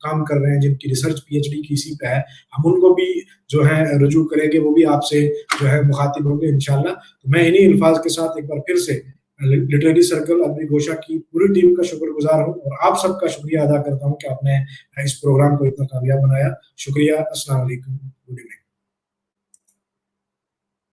काम कर रहे हैं, जिनकी रिसर्च पीएचडी की इसी पे है, हम उनको भी जो है रुजू करेंगे, वो भी आपसे जो है मुखातिब होंगे इंशाल्लाह। तो मैं इन्हीं अल्फाज के साथ एक बार फिर से लिटरेरी सर्कल अदबी गोशा की पूरी टीम का शुक्रगुजार हूँ और आप सबका शुक्रिया अदा करता हूँ कि आपने इस प्रोग्राम को इतना कामयाब बनाया। शुक्रिया। अस्सलाम वालेकुम। Good evening.